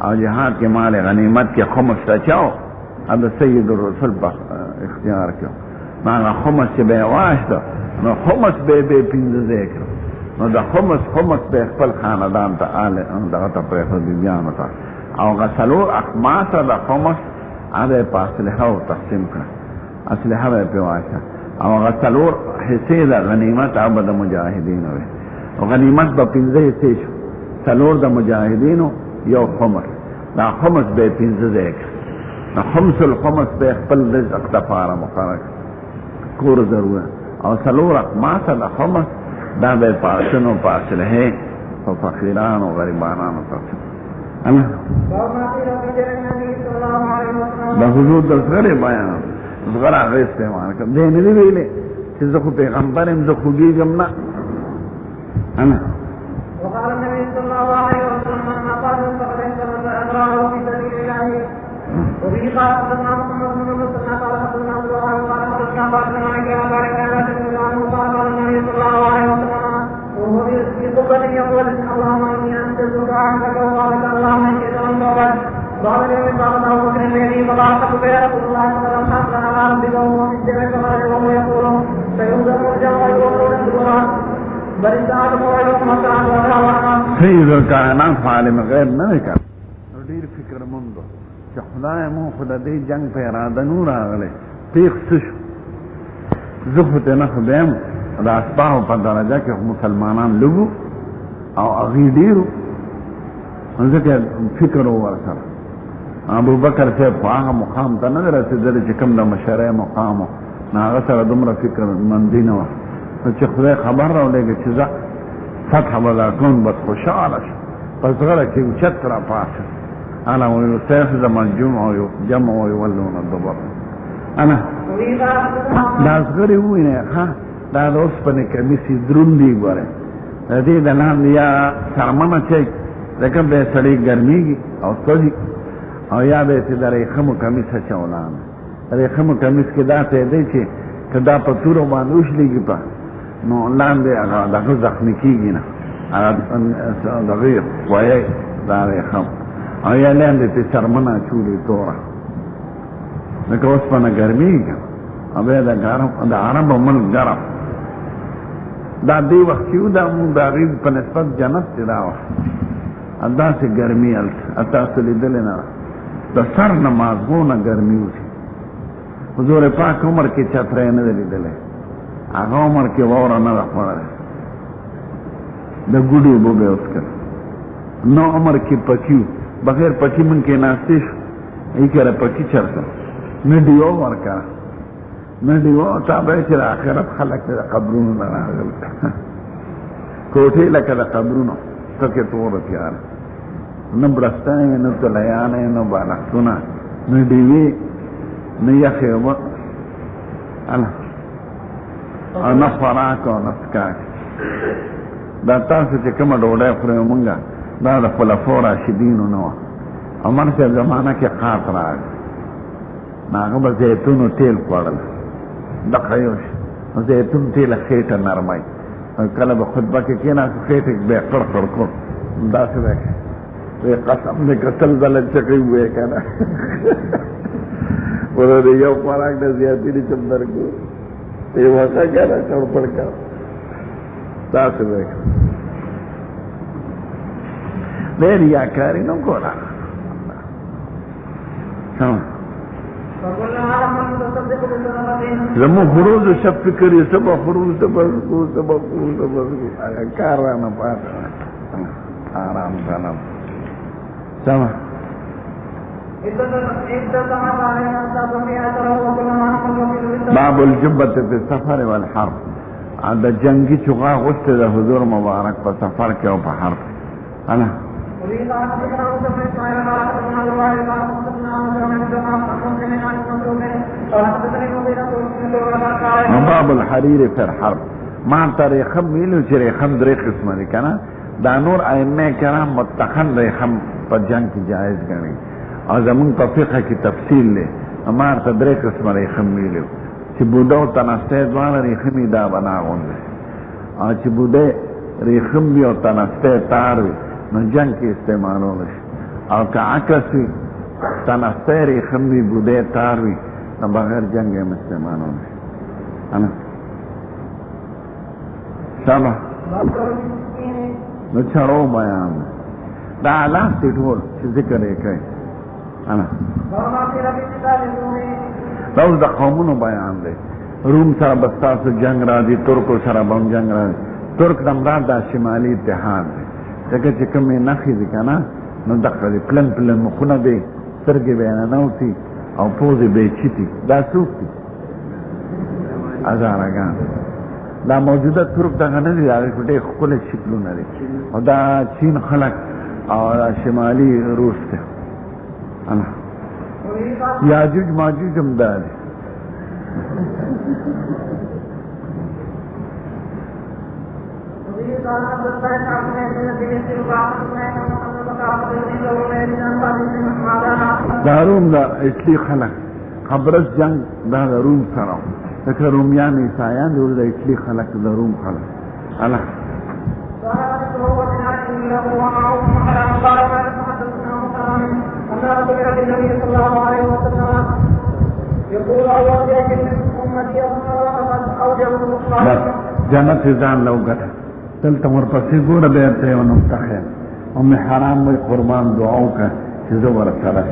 او جهاد که مال غنیمت که خمس تچاو اب سید الرسول اختیار کیو مانا خمس چه بیواش ده نو خمس بے پینزه ذکر نو دا خمس به خپل خاندان ته آله دغه ته پرې خو بیانو ته او غسلور اخماس دا خمس هغه په اصله او تقسیم کړ اصله په واشه او غسلور حصے د غنیمت او د مجاهدینو او غنیمت په 15 حصے شو سلور د مجاهدینو یو خمس دا خمس به 15 ذکر نو الخمس به خپل رزق ته پاره مقرر کور ضرورت او سلور اخماس د خمس دا به پاسنو پاسله او فقیران او غریبانان او تاسو انا دا حضور د غره بیان زغرا غي استعمال کوم دې نه ویلې چې زه خو پیغمبرم زه خو ګیږم نه انا وقال النبي صلى الله عليه وسلم من قال فقد انتهى امره في سبيل الله وبه قال حدثنا محمد بن مسلم قال حدثنا عبد الله قال حدثنا فاطمه عن بارك الله فيك عنه قال النبي صلى الله عليه وسلم وهو في قبة يقول اللهم اني انزلك عهدك وقالك اللهم اني اتمنى قال لي قال له بكر الذي فقال حقك يا رسول الله صلى الله عليه وسلم على ربك وهو من جبل وهو يقول سينزل الجمع يقولون الدعاء بل انتهى موعدكم وسعد ولا سيد الكائنات عالم غيب نه کړ ډیر فکر مند چې خدای مو خدای دې جنگ په اراده نور راغله پیښ شو زه ته نه خدایم دا اسباب په درجه کې مسلمانان لګو او اغي ډیرو ځکه فکر ورسره ابو بکر صاحب هغه مقام ته نه رسیدل چې کوم د مشرع مقام نه هغه سره دومره فکر مندینه و چې خدای خبر راولېږي چې ځا فتح ولا کون بس خوشاله شي پس غره کې چت را پاسه انا ويسيخ زمان جمع ويولون الدبر انا دا زغری وینه ها دا اوس په کمیسي دروندي ګوره د دې د لاندې یا سرمنه چې لکه به سړی ګرميږي او سوځي او یا به چې درې خمو کمیسه چولان درې خمو کمیس کې دا ته دی چې کدا په تورو باندې وشلېږي په نو لاندې هغه دغه زخمي کېږي نه هغه دغه وایي دا خم او یا لاندې په سرمنه چولې توره لکه اوس په نه ګرميږي او بیا د ګرم د عرب ملک ګرم دا دی وخت یو دا مونږ د غریب په نسبت جنت دی دا وخت ادا سے ګرمي اتا سلی دل نه د سر نمازونه ګرمي وسی حضور پاک عمر کې چترې نه لیدلې هغه عمر کې وره نه راخوره د ګډو بوګه اوس کړ نو عمر کې پکیو بغیر پکی من کې ناشتش ای کړه پکی چرته نه دیو ورکا نه دیو تا به چې آخرت خلک د قبرونو نه راغل کوټه لکه د قبرونو تکه تور تیار نه برستانه نه تلیانه نه باندې نه دیوی نه یخه و انا فراق او نسکاک دا تاسو چې کومه ډوډۍ خورئ مونږه دا د خلفاء راشدینو نه وه عمر صاحب زمانه کې قحط راغی نو هغه به زیتونو تیل خوړل دغه یو شي زیتون تیل خېټه نرمای کله به خطبه کې کېناست خېټه به یې کړ داسې به وی قسم دې کتل دله چکۍ وویې که نه ورته یو خوراک نه زیاتې دي چې م درکړو یو هغه که نه چړپړ که داسې به دی ریاکاري نه ګوره زمون فروض شب فکر یې سبا فروض سبا کار رانه پاته آرام سلام سما باب الجبة في السفر والحرب عند جنگی چغا غست ده حضور مبارک په سفر کې او په حرب انا باب الحرير في الحرب ما طریقه میلو چې ریخم درې قسمه دي کنه دا نور ائمه کرام متخن ریخم په جنگ کې جائز ګڼي او زمون په فقه کې تفصیل له امر ته درې قسمه ریخم میلو چې بوډا تناسته ځوان ریخمي دا بناونه او چې بوډا ریخم یو تناسته تار نو جنگ کې استعمالول شي او که عکسي تناسته ریخم وي بوډا تار وي نو بغیر جنگ یې استعمالول شي انا سما نو چړو بیان دا علام تی ټول چې ذکر یې کوي انا دا د قومونو بیان دی روم سره بستاسو جنگ را دي ترکو سره بم جنگ را دي ترک دمدار دا شمالي اتحاد دی ځکه چې کومې نښې دي که نه نو دقه دي پلن پلن مخونه دی سترګې به یې ننوتي او پوزې به یې چیتي دا څوک دي هزارګان دا موجوده ترک دغه نه دي د هغې خو ډېر ښکلی شکلونه دي او دا چین خلک او دا شمالي روس دی یاجوج ماجوج هم دا دی دا روم دا اصلي خلک قبرص جنگ دا د روم سره لکه رومیان عیسایان دی د اصلي خلک د روم خلک الله النبي صلى الله عليه وسلم يقول الله يجب امتي اوجب جنت ځان لوګه دلته ورپسې ګوره بیا ته یو نقطه ښیم ام حرام وی قربان دعا وکړه چې زه ورسره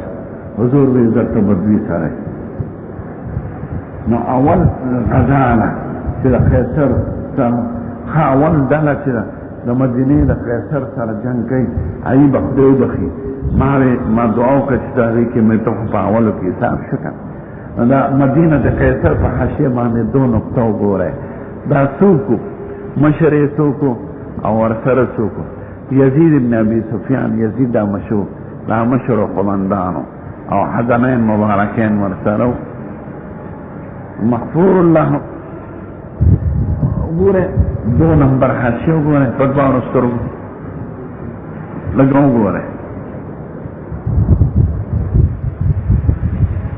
حضور وی عزت ته بدوي سره نو اول غزاله چې د قیصر سره اول ډله چې د مدینې د قیصر سره جنګ کوي هغې به خدای وبخي ما دعا وکړه چې د هغې کې مې ته خو په اولو کې حساب شه که دا مدینه د قیصر په حاشیه باندې دو نقطه وګورئ دا څوک مشر یې څوک او ورسره څوک یزید ابن ابي سفیان یزید دا مشهور دا مشر قمندانو او حضنین مبارکین ورسره مغفور الله وګوره 2 نمبر حاشیه وګوره په باور سترګو لګاو وګوره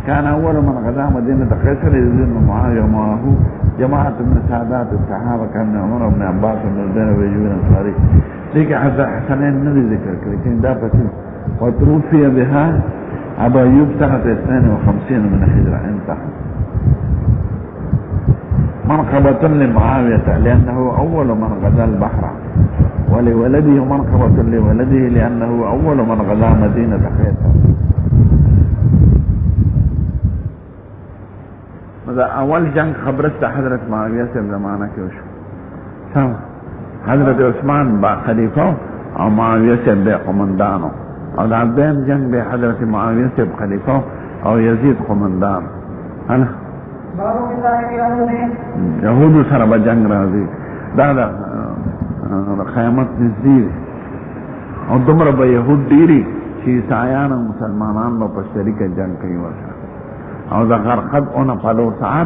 كان اول من غزا مدينه قيصر يزن معاويه معه جماعه من سادات الصحابه كان عمر بن عباس بن الزبير ويجوز الانصاري لكن حسنين النبي ذكر لكن ده فتن وتوفي بها ابا ايوب سنه 52 من الهجره انتهى منقبة لمعاوية لأنه أول من غزا البحر ولولده منقبة لولده لأنه أول من غزا مدينة قيصر ماذا أول جنگ خبرت حضرت معاوية سے زمانہ کے وشو سام حضرت عثمان با خلیفہ اور معاوية سے بے قمندانو اور دین جنگ بے حضرت معاوية سے خلیفہ اور یزید قمندان ہے یهود سره به جنگ راځي دا قیامت نږدې او دومره به یهود ډیری چې عیسایان او مسلمانان په شریکه جنگ کوي ورسره او دا غرقد اون پلو سار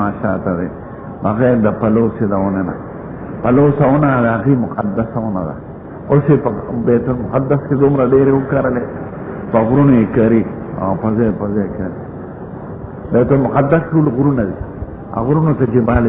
ماشاته ده بغیر د پلو څخه داونه نه پلو څونه راغي مقدسونه ده او چې په بیت المقدس کې دومره ډیر وکړل په غرونه یې کوي او په ځای کوي بیت المقدس ټول غرونه دي غرونه ته جبال